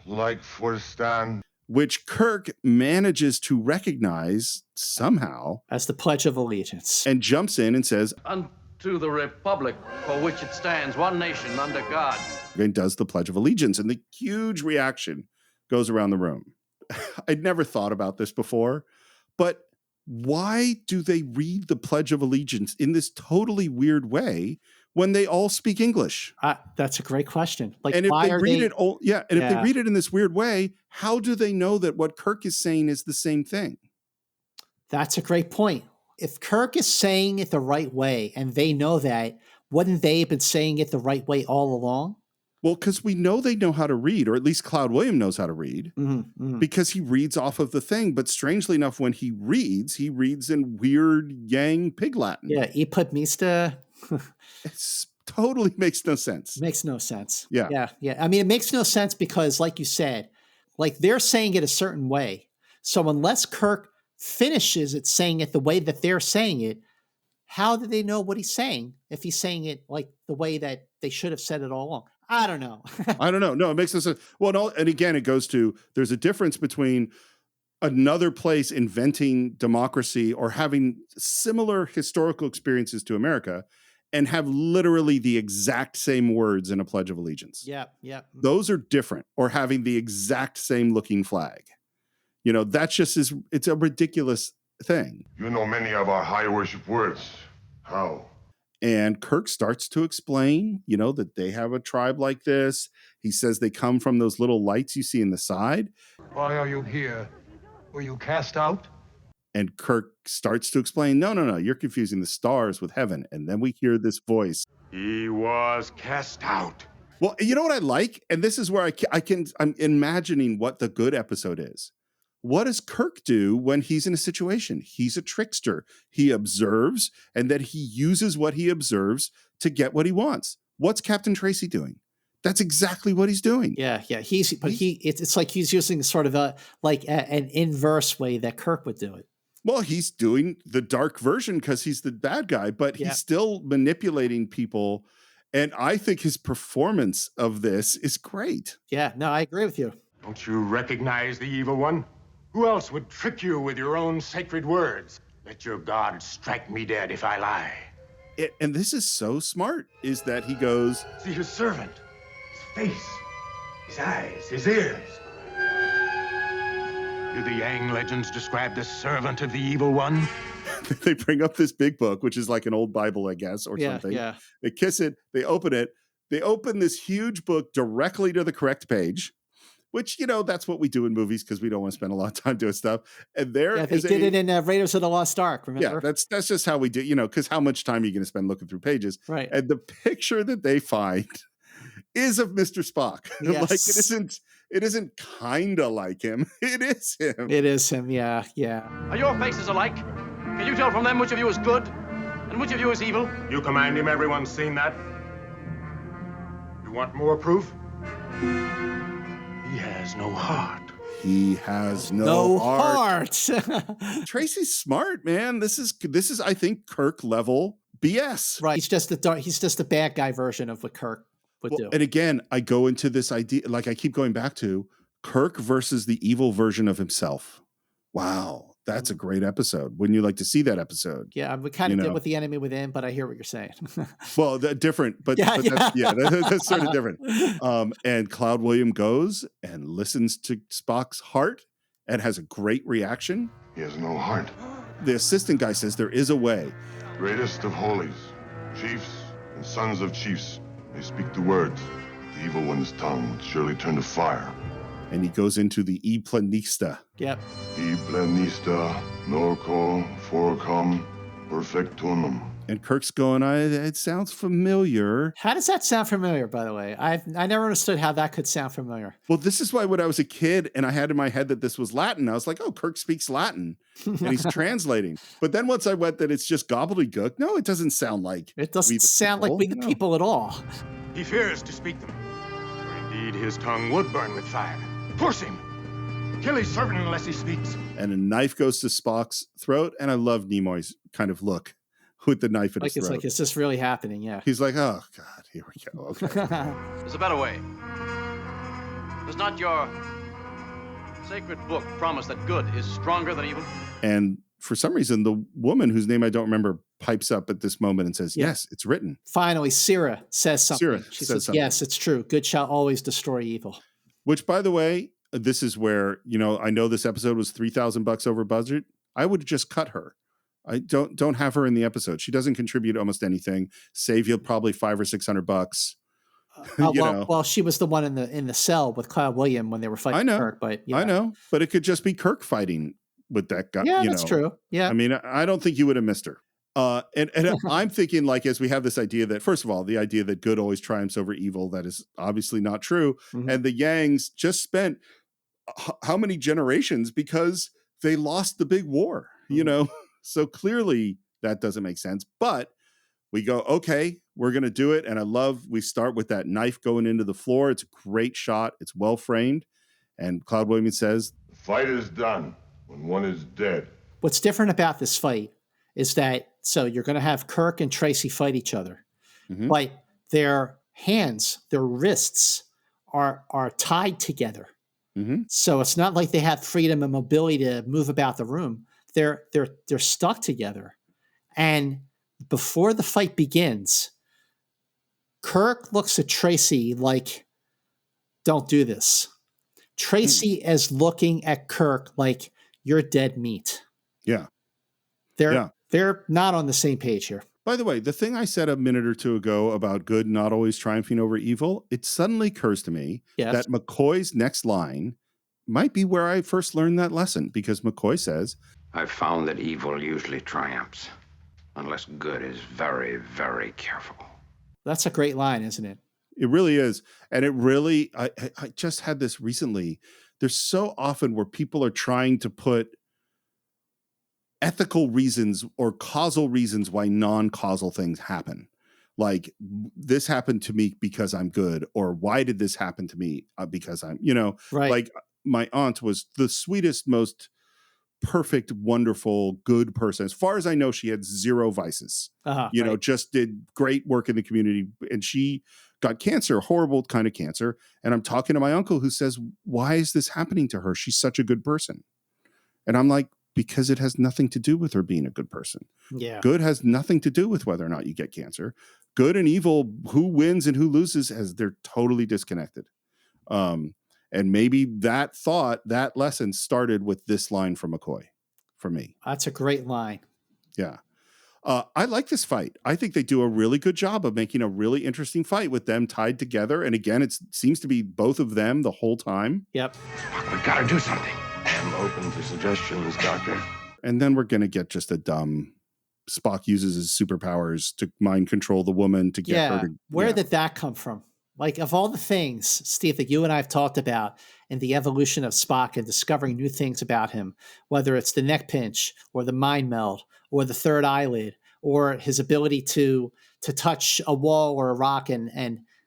like for stand. Which Kirk manages to recognize somehow as the Pledge of Allegiance. And jumps in and says, "Unto the Republic for which it stands, one nation under God." And does the Pledge of Allegiance. And the huge reaction goes around the room. I'd never thought about this before, but why do they read the Pledge of Allegiance in this totally weird way when they all speak English? That's a great question. Like, and if why they read it, if they Yeah. read it in this weird way, how do they know that what Kirk is saying is the same thing? That's a great point. If Kirk is saying it the right way and they know that, wouldn't they have been saying it the right way all along? Well, because we know they know how to read, or at least Cloud William knows how to read, because he reads off of the thing. But strangely enough, when he reads in weird Yang pig Latin. Yeah, Iput Mista. It totally makes no sense. Makes no sense. Yeah. I mean, it makes no sense because, like you said, like they're saying it a certain way. So unless Kirk finishes it saying it the way that they're saying it, how do they know what he's saying if he's saying it like the way that they should have said it all along? I don't know. I don't know. No, it makes no sense. Well, no, and again, it goes to, there's a difference between another place inventing democracy or having similar historical experiences to America and have literally the exact same words in a Pledge of Allegiance. Yeah. Those are different, or having the exact same looking flag. You know, that's just it's a ridiculous thing. You know many of our high worship words. How? And Kirk starts to explain, you know, that they have a tribe like this. He says they come from those little lights you see in the side. Why are you here? Were you cast out? And Kirk starts to explain, no, you're confusing the stars with heaven. And then we hear this voice. He was cast out. Well, you know what I like? And this is where I'm imagining what the good episode is. What does Kirk do when he's in a situation? He's a trickster. He observes, and then he uses what he observes to get what he wants. What's Captain Tracey doing? That's exactly what he's doing. Yeah. It's like he's using sort of an inverse way that Kirk would do it. Well, he's doing the dark version because he's the bad guy, but he's still manipulating people. And I think his performance of this is great. Yeah, no, I agree with you. Don't you recognize the evil one? Who else would trick you with your own sacred words? Let your God strike me dead if I lie. And this is so smart, is that he goes, see his servant, his face, his eyes, his ears. Do the Yang legends describe the servant of the evil one? They bring up this big book, which is like an old Bible, I guess, or something. Yeah. They kiss it. They open it. They open this huge book directly to the correct page, which, you know, that's what we do in movies because we don't want to spend a lot of time doing stuff. And they did it in Raiders of the Lost Ark, remember? Yeah, that's just how we do, you know, because how much time are you going to spend looking through pages? Right. And the picture that they find is of Mr. Spock. Yes. Like, it isn't kind of like him. It is him. It is him, yeah. Are your faces alike? Can you tell from them which of you is good and which of you is evil? You command him, everyone's seen that. You want more proof? He has no heart. He has no heart. Tracy's smart, man. This is I think Kirk level BS. Right. He's just a bad guy version of what Kirk would do. And again, I go into this idea, like I keep going back to Kirk versus the evil version of himself. Wow. That's a great episode. Wouldn't you like to see that episode? Yeah, we kind of did with The Enemy Within, but I hear what you're saying. Well, different, but that's sort of different. And Cloud William goes and listens to Spock's heart and has a great reaction. He has no heart. The assistant guy says there is a way. Greatest of holies, chiefs and sons of chiefs, they speak the words. The evil one's tongue would surely turn to fire. And he goes into the E Planista. Yep. E Planista, Norco, Forcom, Perfectunum. And Kirk's going, it sounds familiar. How does that sound familiar, by the way? I never understood how that could sound familiar. Well, this is why when I was a kid and I had in my head that this was Latin, I was like, oh, Kirk speaks Latin and he's translating. But then once I went that it's just gobbledygook, no, it doesn't sound like it doesn't sound like we the people at all. He fears to speak them, for indeed his tongue would burn with fire. Force him. Kill his servant unless he speaks. And a knife goes to Spock's throat, and I love Nimoy's kind of look with the knife in his throat. It's like, is this really happening? Yeah. He's like, oh, God, here we go. Okay. There's a better way. Does not your sacred book promise that good is stronger than evil? And for some reason, the woman whose name I don't remember pipes up at this moment and says, yes, it's written. Finally, Syrah says something. She says, something. Yes, it's true. Good shall always destroy evil. Which, by the way, this is where, I know this episode was $3,000 over budget. I would just cut her. I don't have her in the episode. She doesn't contribute almost anything. Save you probably $500 or $600. Well, she was the one in the cell with Cloud William when they were fighting Kirk. But I know, but it could just be Kirk fighting with that guy. Yeah, that's true. Yeah, I mean, I don't think you would have missed her. And I'm thinking, like, as we have this idea that, first of all, the idea that good always triumphs over evil, that is obviously not true. Mm-hmm. And the Yangs just spent how many generations because they lost the big war, So clearly that doesn't make sense. But we go, okay, we're going to do it. And we start with that knife going into the floor. It's a great shot. It's well framed. And Cloud Williams says, the fight is done when one is dead. What's different about this fight is that, so you're going to have Kirk and Tracey fight each other, but their hands, their wrists are tied together. Mm-hmm. So it's not like they have freedom and mobility to move about the room. They're stuck together. And before the fight begins, Kirk looks at Tracey like, don't do this. Tracey is looking at Kirk like, you're dead meat. Yeah. They're not on the same page here. By the way, the thing I said a minute or two ago about good not always triumphing over evil, it suddenly occurs to me that McCoy's next line might be where I first learned that lesson, because McCoy says, I've found that evil usually triumphs, unless good is very, very careful. That's a great line, isn't it? It really is. And it really, I just had this recently. There's so often where people are trying to put ethical reasons or causal reasons why non-causal things happen. Like, this happened to me because I'm good, or why did this happen to me because I'm, right. Like my aunt was the sweetest, most perfect, wonderful, good person. As far as I know, she had zero vices, just did great work in the community. And she got cancer, horrible kind of cancer. And I'm talking to my uncle who says, why is this happening to her? She's such a good person. And I'm like, because it has nothing to do with her being a good person. Yeah. Good has nothing to do with whether or not you get cancer. Good and evil, who wins and who loses, they're totally disconnected. And maybe that lesson started with this line from McCoy for me. That's a great line. Yeah. I like this fight. I think they do a really good job of making a really interesting fight with them tied together. And again, it seems to be both of them the whole time. Yep. We gotta do something. I'm open to suggestions, Doctor. And then we're going to get just a dumb Spock uses his superpowers to mind control the woman to get her to... Where did that come from? Like, of all the things, Steve, that you and I have talked about in the evolution of Spock and discovering new things about him, whether it's the neck pinch or the mind meld or the third eyelid or his ability to touch a wall or a rock and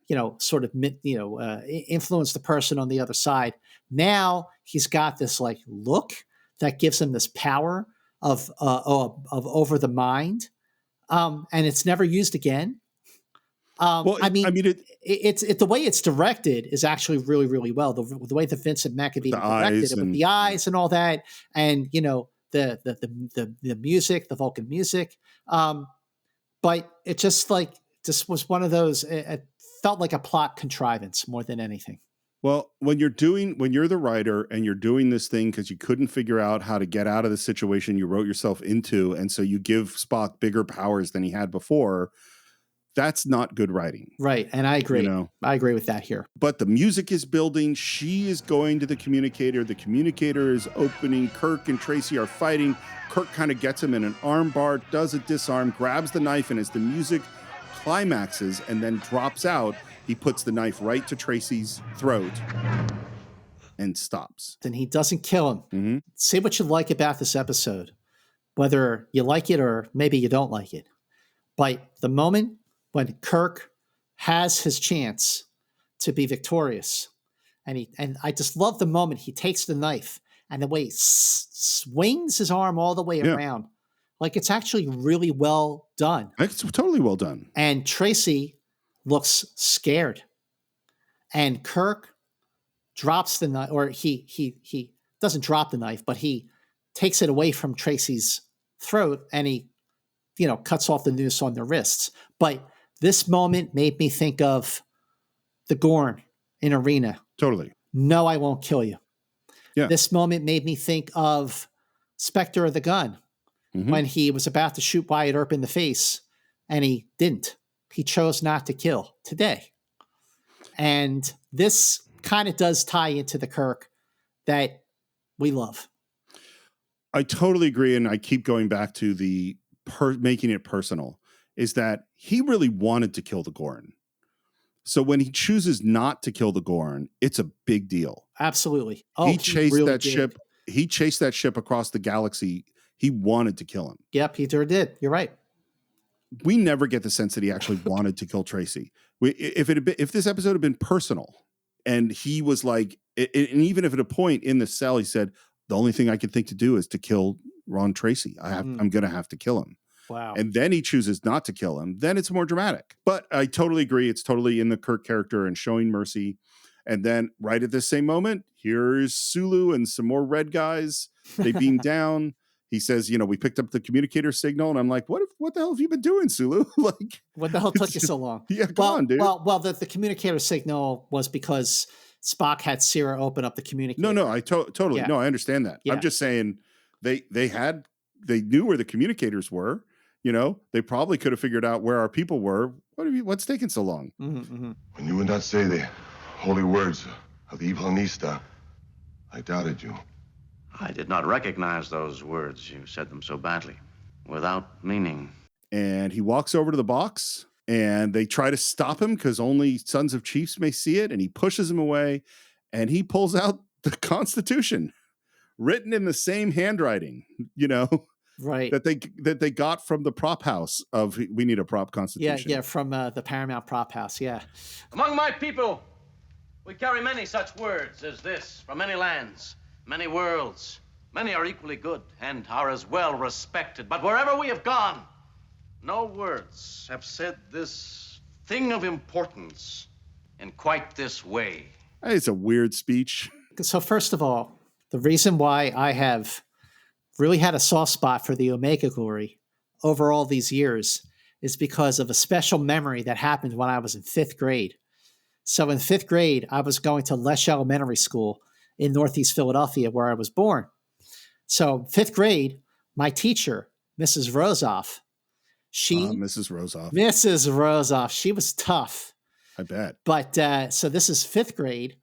influence the person on the other side. Now he's got this like look that gives him this power of over the mind, and it's never used again. It's the way it's directed is actually really, really well. The way that Vincent McAvee directed it with the eyes and all that, and the music, the Vulcan music. But it just was one of those. It felt like a plot contrivance more than anything. Well, when you're the writer and you're doing this thing because you couldn't figure out how to get out of the situation you wrote yourself into, and so you give Spock bigger powers than he had before, That's not good writing. Right. And I agree. You know? I agree with that here. But the music is building. She is going to the communicator. The communicator is opening. Kirk and Tracey are fighting. Kirk kind of gets him in an arm bar, does a disarm, grabs the knife, and as the music climaxes and then drops out, he puts the knife right to Tracey's throat and stops. And he doesn't kill him. Mm-hmm. Say what you like about this episode, whether you like it or maybe you don't like it. But the moment when Kirk has his chance to be victorious, and I just love the moment he takes the knife and the way he swings his arm all the way around. Like, it's actually really well done. It's totally well done. And Tracey looks scared. And Kirk drops the knife, or he doesn't drop the knife, but he takes it away from Tracey's throat and he, cuts off the noose on the wrists. But this moment made me think of the Gorn in Arena. Totally. No, I won't kill you. Yeah. This moment made me think of Spectre of the Gun when he was about to shoot Wyatt Earp in the face and he didn't. He chose not to kill today. And this kind of does tie into the Kirk that we love. I totally agree. And I keep going back to the making it personal, is that he really wanted to kill the Gorn. So when he chooses not to kill the Gorn, it's a big deal. Absolutely. Oh, he chased that ship. He chased that ship across the galaxy. He wanted to kill him. Yep, he sure did. You're right. We never get the sense that he actually wanted to kill Tracey. If this episode had been personal, and he was like, and even if at a point in the cell he said, the only thing I can think to do is to kill Ron Tracey. I'm going to have to kill him. Wow. And then he chooses not to kill him. Then it's more dramatic. But I totally agree. It's totally in the Kirk character and showing mercy. And then right at the same moment, here's Sulu and some more red guys. They beam down. He says, we picked up the communicator signal. And I'm like, what the hell have you been doing, Sulu? Like, what the hell took you so long? Yeah, come on, dude. Well, the communicator signal was because Spock had Sierra open up the communicator. No, I totally. Yeah. No, I understand that. Yeah. I'm just saying they knew where the communicators were. They probably could have figured out where our people were. What's taking so long? When you would not say the holy words of the evil Anista, I doubted you. I did not recognize those words. You said them so badly, without meaning. And he walks over to the box, and they try to stop him because only Sons of Chiefs may see it. And he pushes him away, and he pulls out the Constitution, written in the same handwriting, right, that they got from the prop house of we need a prop Constitution. Yeah, from the Paramount prop house. Yeah. Among my people, we carry many such words as this from many lands, many worlds. Many are equally good and are as well respected. But wherever we have gone, no words have said this thing of importance in quite this way. It's a weird speech. So first of all, the reason why I have really had a soft spot for the Omega Glory over all these years is because of a special memory that happened when I was in 5th grade. So in 5th grade, I was going to Lesh Elementary School in Northeast Philadelphia, where I was born. So 5th grade, my teacher, Mrs. Rosoff, Mrs. Rosoff, she was tough. I bet. But so this is 5th grade,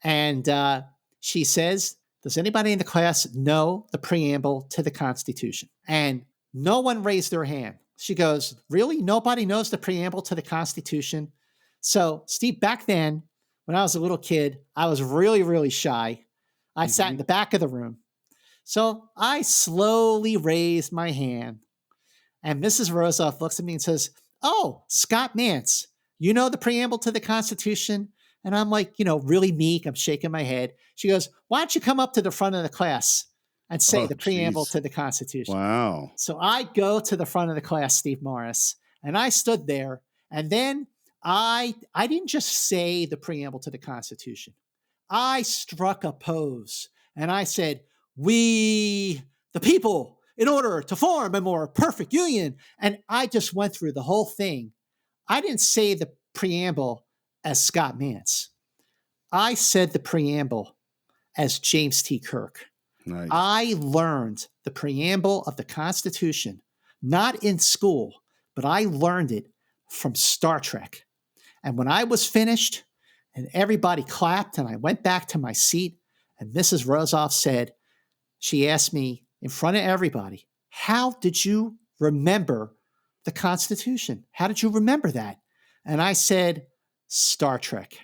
and she says, does anybody in the class know the preamble to the Constitution? And no one raised their hand. She goes, really? Nobody knows the preamble to the Constitution? So, Steve, back then, when I was a little kid, I was really, really shy. I sat in the back of the room. So I slowly raised my hand. And Mrs. Rosoff looks at me and says, oh, Scott Mance, you know the preamble to the Constitution? And I'm like, really meek. I'm shaking my head. She goes, why don't you come up to the front of the class and say the preamble to the Constitution? Wow. So I go to the front of the class, Steve Morris, and I stood there. And then I didn't just say the preamble to the Constitution. I struck a pose and I said, we, the people, in order to form a more perfect union. And I just went through the whole thing. I didn't say the preamble as Scott Mance. I said the preamble as James T. Kirk. Nice. I learned the preamble of the Constitution, not in school, but I learned it from Star Trek. And when I was finished and everybody clapped and I went back to my seat and Mrs. Rozoff said, she asked me in front of everybody, how did you remember the Constitution? How did you remember that? And I said, Star Trek.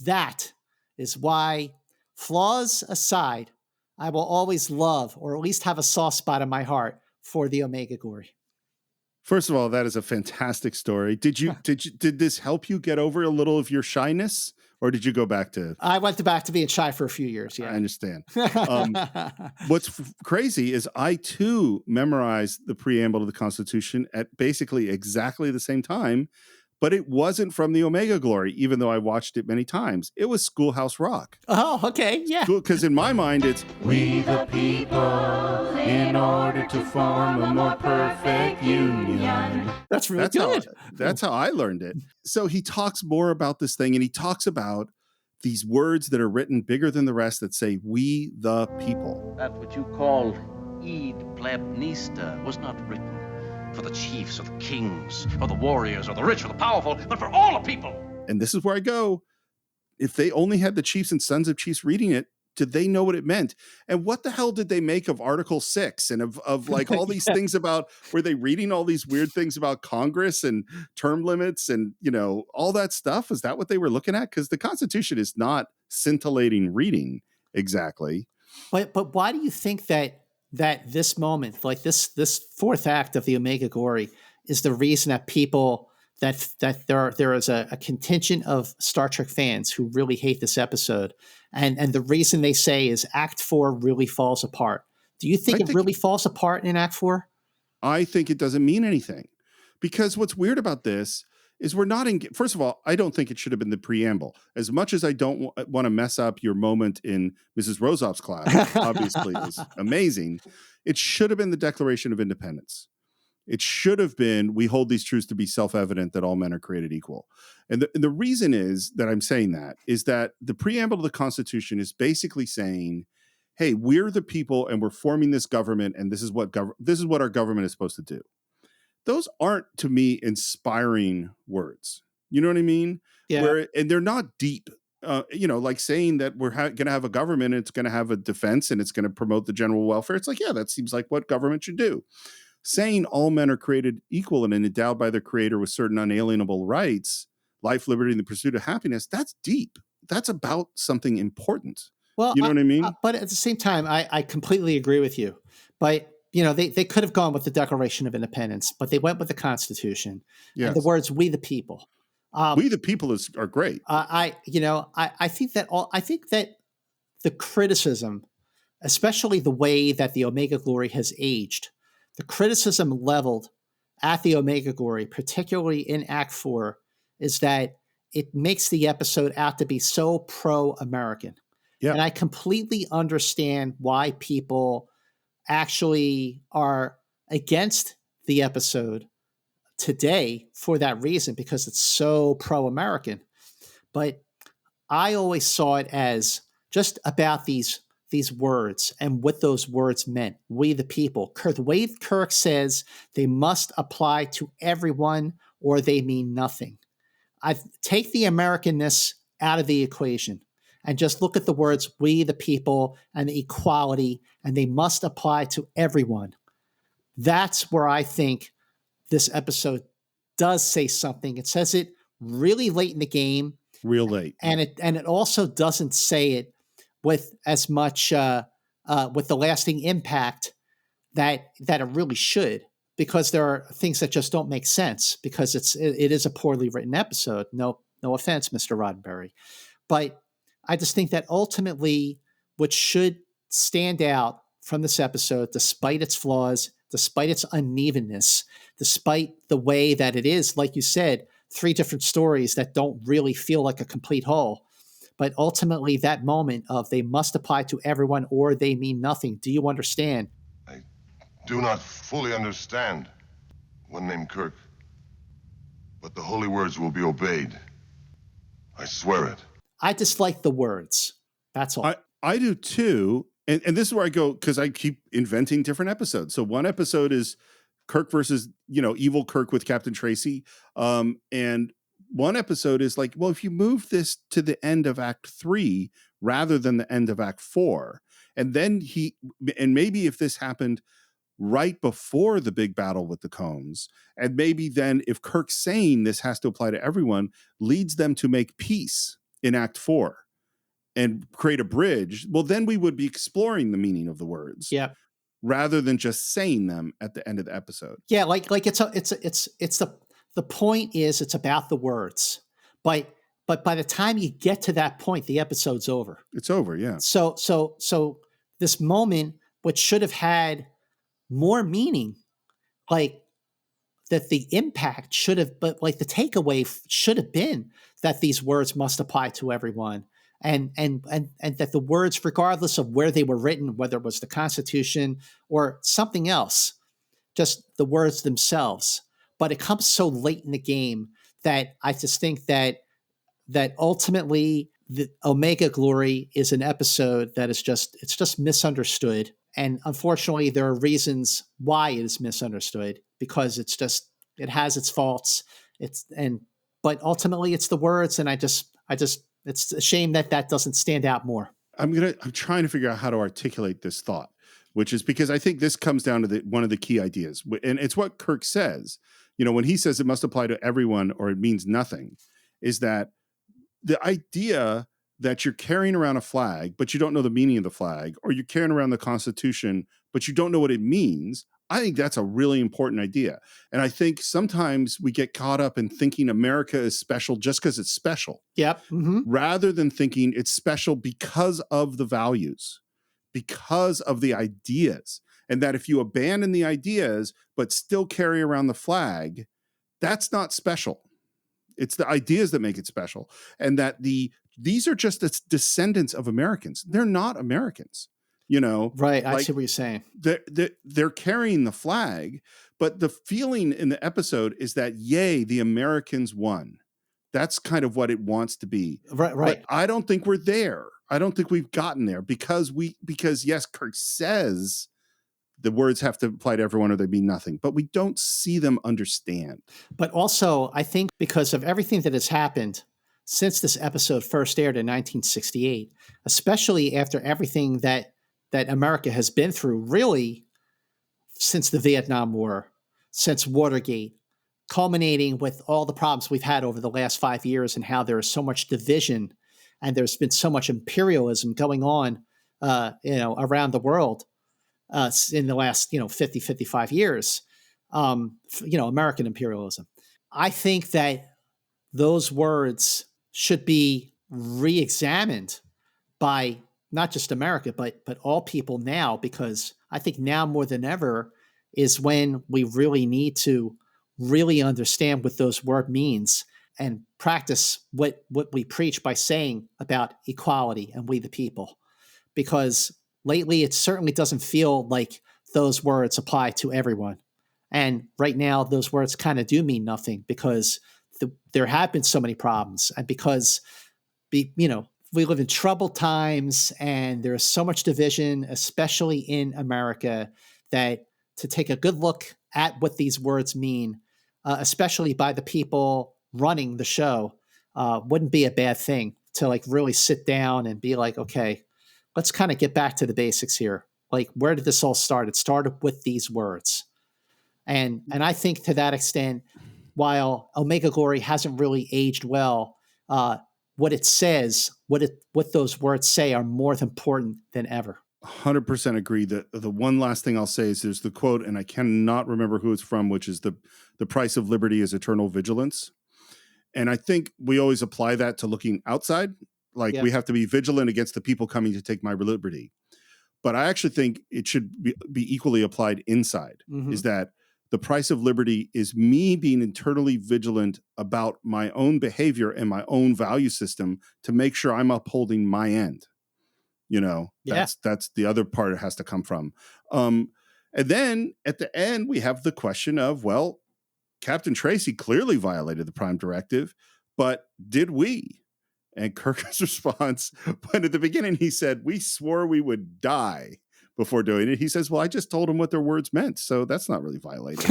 That is why, flaws aside, I will always love, or at least have a soft spot in my heart for the Omega Glory. First of all, that is a fantastic story. Did this help you get over a little of your shyness, or did you go back to? I went back to being shy for a few years. Yeah, I understand. What's crazy is I too memorized the preamble to the Constitution at basically exactly the same time, but it wasn't from the Omega Glory, even though I watched it many times. It was Schoolhouse Rock. Oh, okay, yeah. Because in my mind, it's we the people in order to form a more perfect union. That's really good. That's how I learned it. So he talks more about this thing, and he talks about these words that are written bigger than the rest that say, we the people. That what you call id plebnista was not written for the chiefs or the kings or the warriors or the rich or the powerful, but for all the people. And this is where I go. If they only had the chiefs and sons of chiefs reading it, did they know what it meant? And what the hell did they make of Article 6 and of like all these things about, were they reading all these weird things about Congress and term limits and, you know, all that stuff? Is that what they were looking at? Because the Constitution is not scintillating reading exactly. But why do you think that this moment, like this fourth act of the Omega Glory, is the reason that people that there is a contingent of Star Trek fans who really hate this episode, and the reason they say is Act 4 really falls apart. Do you think it really falls apart in Act 4? I think it doesn't mean anything, because what's weird about this is we're not in. First of all, I don't think it should have been the preamble. As much as I don't want to mess up your moment in Mrs. Rozoff's class, which obviously is amazing, it should have been the Declaration of Independence. It should have been, we hold these truths to be self-evident that all men are created equal. And the reason is that I'm saying that is that the preamble to the Constitution is basically saying, hey, we're the people and we're forming this government, and this is what our government is supposed to do. Those aren't, to me, inspiring words. You know what I mean? Yeah. And they're not deep. Like saying that we're going to have a government, and it's going to have a defense, and it's going to promote the general welfare. It's like, yeah, that seems like what government should do. Saying all men are created equal and endowed by their creator with certain unalienable rights, life, liberty, and the pursuit of happiness, that's deep. That's about something important. Well, you know what I mean? But at the same time, I completely agree with you. But, they could have gone with the Declaration of Independence, but they went with the Constitution. Yes. And the words, we the people. We the people are great. I think that the criticism, especially the way that the Omega Glory has aged, the criticism leveled at the Omega Glory, particularly in Act 4, is that it makes the episode out to be so pro-American. Yeah. And I completely understand why people actually are against the episode today for that reason, because it's so pro-American. But I always saw it as just about these words and what those words meant. We the people. The way Kirk says they must apply to everyone or they mean nothing. I take the Americanness out of the equation and just look at the words, we the people, and the equality, and they must apply to everyone. That's where I think this episode does say something. It says it really late in the game. Real late. And it also doesn't say it with as much with the lasting impact that it really should, because there are things that just don't make sense, because it is a poorly written episode. No offense, Mr. Roddenberry, but I just think that ultimately what should stand out from this episode, despite its flaws, despite its unevenness, despite the way that it is, like you said, 3 different stories that don't really feel like a complete whole. But ultimately, that moment of they must apply to everyone or they mean nothing. Do you understand? I do not fully understand. One named Kirk. But the holy words will be obeyed. I swear it. I dislike the words. That's all. I do too. And this is where I go, because I keep inventing different episodes. So one episode is Kirk versus, evil Kirk with Captain Tracey. And one episode is like, well, if you move this to the end of Act 3 rather than the end of Act 4, and then maybe if this happened right before the big battle with the Combs, and maybe then if Kirk's saying this has to apply to everyone, leads them to make peace in Act 4 and create a bridge, well, then we would be exploring the meaning of the words. Yeah. Rather than just saying them at the end of the episode. Yeah, like it's the point is it's about the words. But by the time you get to that point, the episode's over. It's over, yeah. So this moment, which should have had more meaning, like that the impact should have, but like the takeaway should have been that these words must apply to everyone. And that the words, regardless of where they were written, whether it was the Constitution or something else, just the words themselves. But it comes so late in the game that I just think that ultimately the Omega Glory is an episode that is just misunderstood. And unfortunately, there are reasons why it is misunderstood, because it has its faults. But ultimately it's the words. And I just it's a shame that doesn't stand out more. I'm trying to figure out how to articulate this thought, which is because I think this comes down to one of the key ideas. And it's what Kirk says, when he says it must apply to everyone or it means nothing, is that the idea that you're carrying around a flag, but you don't know the meaning of the flag, or you're carrying around the Constitution, but you don't know what it means. I think that's a really important idea. And I think sometimes we get caught up in thinking America is special just because it's special. Yep. Mm-hmm. Rather than thinking it's special because of the values, because of the ideas. And that if you abandon the ideas, but still carry around the flag, that's not special. It's the ideas that make it special. And that these are just the descendants of Americans. They're not Americans. Right. I see what you're saying. They're carrying the flag, but the feeling in the episode is that, yay, the Americans won. That's kind of what it wants to be. Right. But I don't think we're there. I don't think we've gotten there because yes, Kirk says the words have to apply to everyone or they mean nothing, but we don't see them understand. But also, I think because of everything that has happened since this episode first aired in 1968, especially after everything that America has been through, really, since the Vietnam War, since Watergate, culminating with all the problems we've had over the last 5 years and how there is so much division and there's been so much imperialism going on, around the world in the last, 50, 55 years, American imperialism. I think that those words should be re-examined by not just America, but all people now, because I think now more than ever is when we really need to really understand what those words means and practice what we preach by saying about equality and we the people. Because lately it certainly doesn't feel like those words apply to everyone. And right now those words kind of do mean nothing because there have been so many problems and because we live in troubled times and there's so much division, especially in America, that to take a good look at what these words mean, especially by the people running the show, wouldn't be a bad thing to really sit down and be like, okay, let's kind of get back to the basics here. Like, where did this all start? It started with these words. And I think to that extent, while Omega Glory hasn't really aged well, what it says, what those words say are more important than ever. 100% agree. The one last thing I'll say is there's the quote, and I cannot remember who it's from, which is the price of liberty is eternal vigilance. And I think we always apply that to looking outside. We have to be vigilant against the people coming to take my liberty. But I actually think it should be equally applied inside, is that the price of liberty is me being internally vigilant about my own behavior and my own value system to make sure I'm upholding my end. That's the other part it has to come from. And then at the end, we have the question of, well, Captain Tracey clearly violated the Prime Directive, but did we? And Kirk's response, when at the beginning he said, we swore we would die before doing it. He says, well, I just told them what their words meant. So that's not really violating.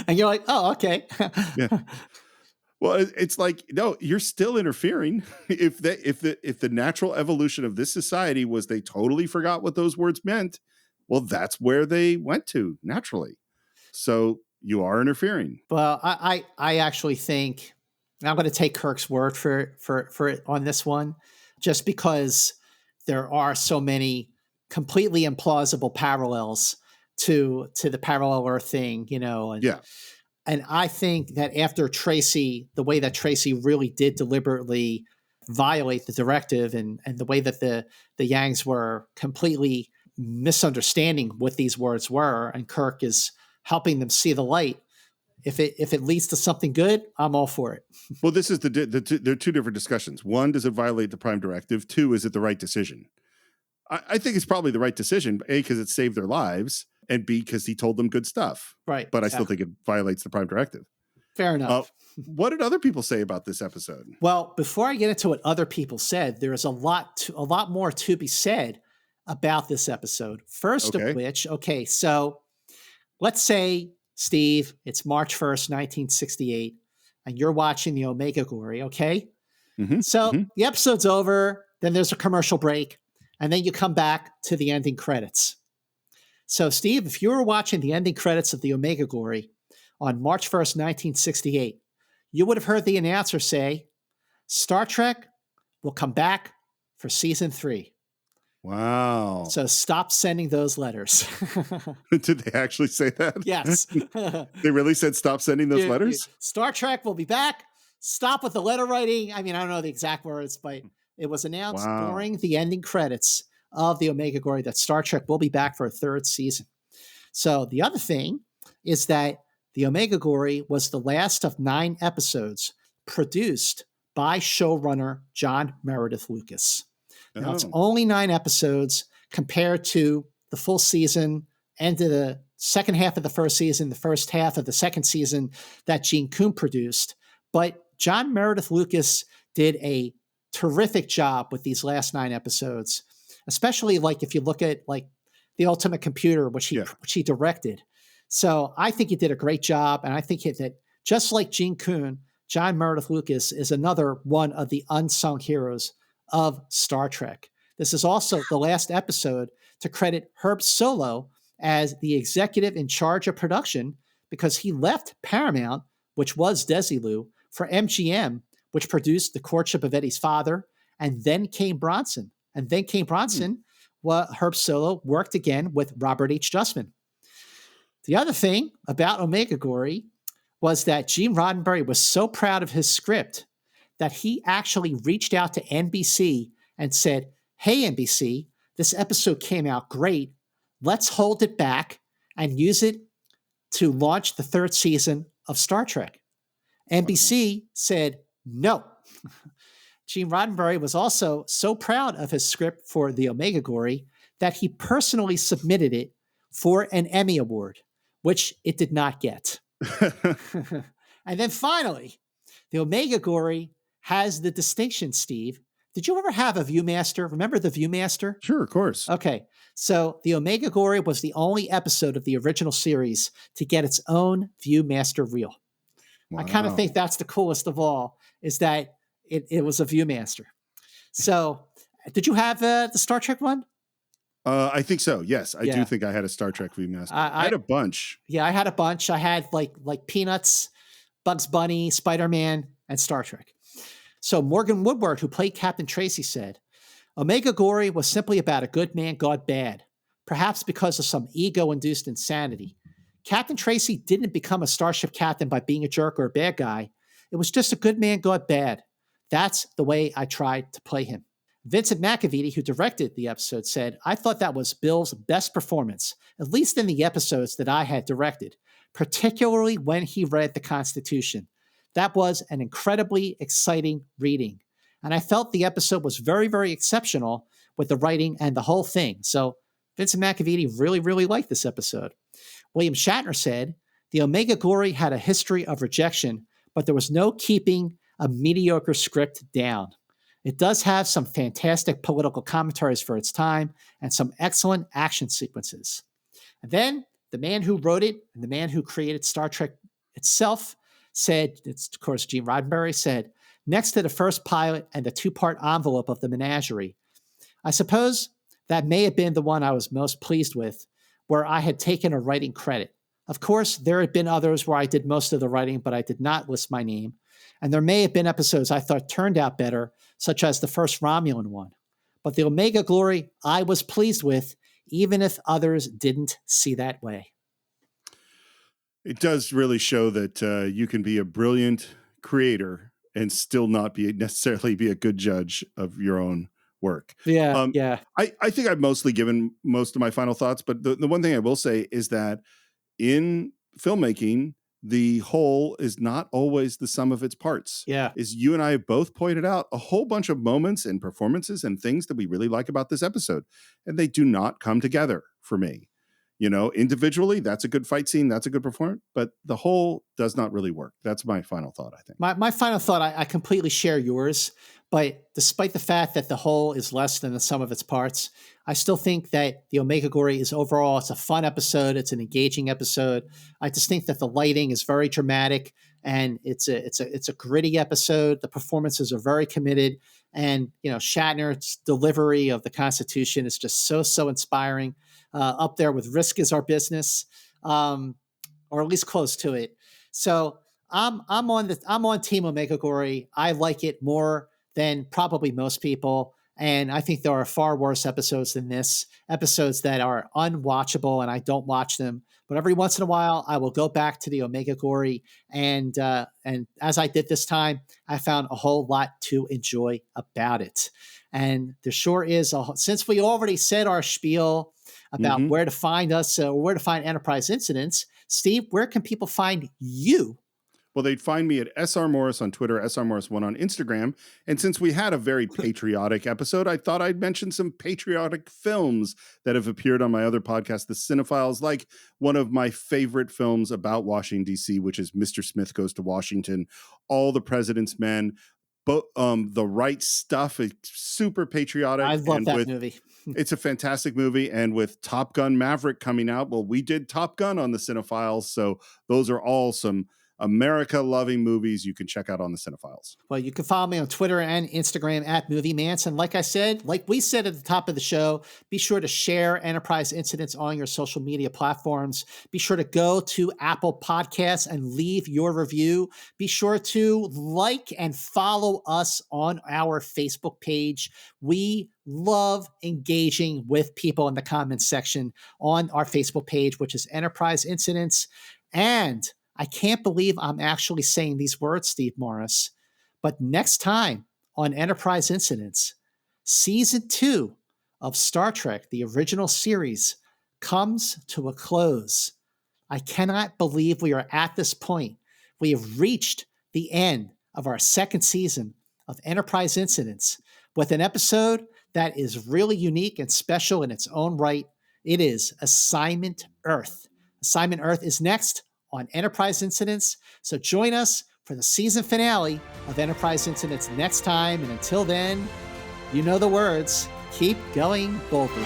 And you're like, oh, okay. Yeah. Well, it's like, no, you're still interfering. If the natural evolution of this society was they totally forgot what those words meant, well, that's where they went to naturally. So you are interfering. Well, I actually think I'm going to take Kirk's word for it on this one, just because there are so many completely implausible parallels to the parallel Earth thing, and Yeah. And I think that after Tracey, the way that Tracey really did deliberately violate the directive, and the way that the Yangs were completely misunderstanding what these words were, and Kirk is helping them see the light. If it leads to something good, I'm all for it. Well, this is there are two different discussions. One, does it violate the Prime Directive? Two, is it the right decision? I think it's probably the right decision, A, because it saved their lives, and B, because he told them good stuff. Right. But I still think it violates the Prime Directive. Fair enough. What did other people say about this episode? Well, before I get into what other people said, there is a lot more to be said about this episode. First of which, so let's say, Steve, it's March 1st, 1968, and you're watching the Omega Glory, okay? Mm-hmm. So the episode's over, then there's a commercial break, and then you come back to the ending credits. So, Steve, if you were watching the ending credits of the Omega Glory on March 1st, 1968, you would have heard the announcer say, Star Trek will come back for season 3. Wow. So stop sending those letters. Did they actually say that? Yes. They really said stop sending those letters? Star Trek will be back. Stop with the letter writing. I mean, I don't know the exact words, but it was announced during the ending credits of the Omega Glory that Star Trek will be back for a 3rd season. So the other thing is that the Omega Glory was the last of 9 episodes produced by showrunner John Meredith Lucas. Now, it's only 9 episodes compared to the full season and to the second half of the first season, the first half of the second season that Gene Coon produced. But John Meredith Lucas did a terrific job with these last 9 episodes, especially like if you look at like The Ultimate Computer, which he directed. So I think he did a great job, and I think that just like Gene Coon, John Meredith Lucas is another one of the unsung heroes of Star Trek. This is also the last episode to credit Herb Solow as the executive in charge of production, because he left Paramount, which was Desilu, for MGM, which produced The Courtship of Eddie's Father, and then came Bronson. And then came Bronson, Herb Solow worked again with Robert H. Justman. The other thing about Omega Glory was that Gene Roddenberry was so proud of his script that he actually reached out to NBC and said, hey, NBC, this episode came out great. Let's hold it back and use it to launch the 3rd season of Star Trek. NBC said no. Gene Roddenberry was also so proud of his script for the Omega Glory that he personally submitted it for an Emmy Award, which it did not get. And then finally, the Omega Glory has the distinction, Steve. Did you ever have a Viewmaster? Remember the Viewmaster? Sure, of course. Okay. So the Omega Glory was the only episode of the original series to get its own Viewmaster reel. Wow. I kind of think that's the coolest of all, is that it was a Viewmaster. So did you have the Star Trek one? I think so. Yes, I do think I had a Star Trek Viewmaster. I had a bunch. Yeah, I had a bunch. I had like Peanuts, Bugs Bunny, Spider-Man, and Star Trek. So Morgan Woodward, who played Captain Tracey, said, Omega Glory was simply about a good man gone bad, perhaps because of some ego-induced insanity. Captain Tracey didn't become a starship captain by being a jerk or a bad guy. It was just a good man gone bad. That's the way I tried to play him. Vincent McAveety, who directed the episode, said, I thought that was Bill's best performance, at least in the episodes that I had directed, particularly when he read the Constitution. That was an incredibly exciting reading. And I felt the episode was very, very exceptional with the writing and the whole thing. So Vincent McAveety really, really liked this episode. William Shatner said, the Omega Glory had a history of rejection, but there was no keeping a mediocre script down. It does have some fantastic political commentaries for its time and some excellent action sequences. And then the man who wrote it and the man who created Star Trek itself said, it's of course Gene Roddenberry said, next to the first pilot and the two-part envelope of the menagerie, I suppose that may have been the one I was most pleased with, where I had taken a writing credit. Of course, there had been others where I did most of the writing, but I did not list my name. And there may have been episodes I thought turned out better, such as the first Romulan one. But the Omega Glory I was pleased with, even if others didn't see that way. It does really show that you can be a brilliant creator and still not necessarily be a good judge of your own work. Yeah. I think I've mostly given most of my final thoughts, but the one thing I will say is that in filmmaking, the whole is not always the sum of its parts. Yeah. As you and I have both pointed out, a whole bunch of moments and performances and things that we really like about this episode, and they do not come together for me. You know, individually, that's a good fight scene, that's a good performance, but the whole does not really work. That's my final thought, I think. My final thought, I completely share yours, but despite the fact that the whole is less than the sum of its parts, I still think that the Omega Glory is overall, it's a fun episode. It's an engaging episode. I just think that the lighting is very dramatic and it's a gritty episode. The performances are very committed. And, you know, Shatner's delivery of the Constitution is just so inspiring. Up there with Risk Is Our Business, or at least close to it. So I'm on Team Omega Glory. I like it more than probably most people, and I think there are far worse episodes than this. Episodes that are unwatchable, and I don't watch them. But every once in a while, I will go back to the Omega Glory, and as I did this time, I found a whole lot to enjoy about it. And there sure is since we already said our spiel about where to find us, where to find Enterprise Incidents. Steve, where can people find you? Well, they'd find me at SR Morris on Twitter, SR Morris1 on Instagram. And since we had a very patriotic episode, I thought I'd mention some patriotic films that have appeared on my other podcast, The Cinephiles, like one of my favorite films about Washington, D.C., which is Mr. Smith Goes to Washington, All the President's Men, The Right Stuff, it's super patriotic. I love that movie. It's a fantastic movie. And with Top Gun Maverick coming out, well, we did Top Gun on the Cinephiles. So those are all some America-loving movies you can check out on the Cinephiles. Well, you can follow me on Twitter and Instagram at Movie Mance. And like I said, like we said at the top of the show, be sure to share Enterprise Incidents on your social media platforms. Be sure to go to Apple Podcasts and leave your review. Be sure to like and follow us on our Facebook page. We love engaging with people in the comments section on our Facebook page, which is Enterprise Incidents. And I can't believe I'm actually saying these words, Steve Morris. But next time on Enterprise Incidents, Season 2 of Star Trek, the original series, comes to a close. I cannot believe we are at this point. We have reached the end of our second season of Enterprise Incidents with an episode that is really unique and special in its own right. It is Assignment Earth. Assignment Earth is next on Enterprise Incidents. So join us for the season finale of Enterprise Incidents next time. And until then, you know the words. Keep going boldly.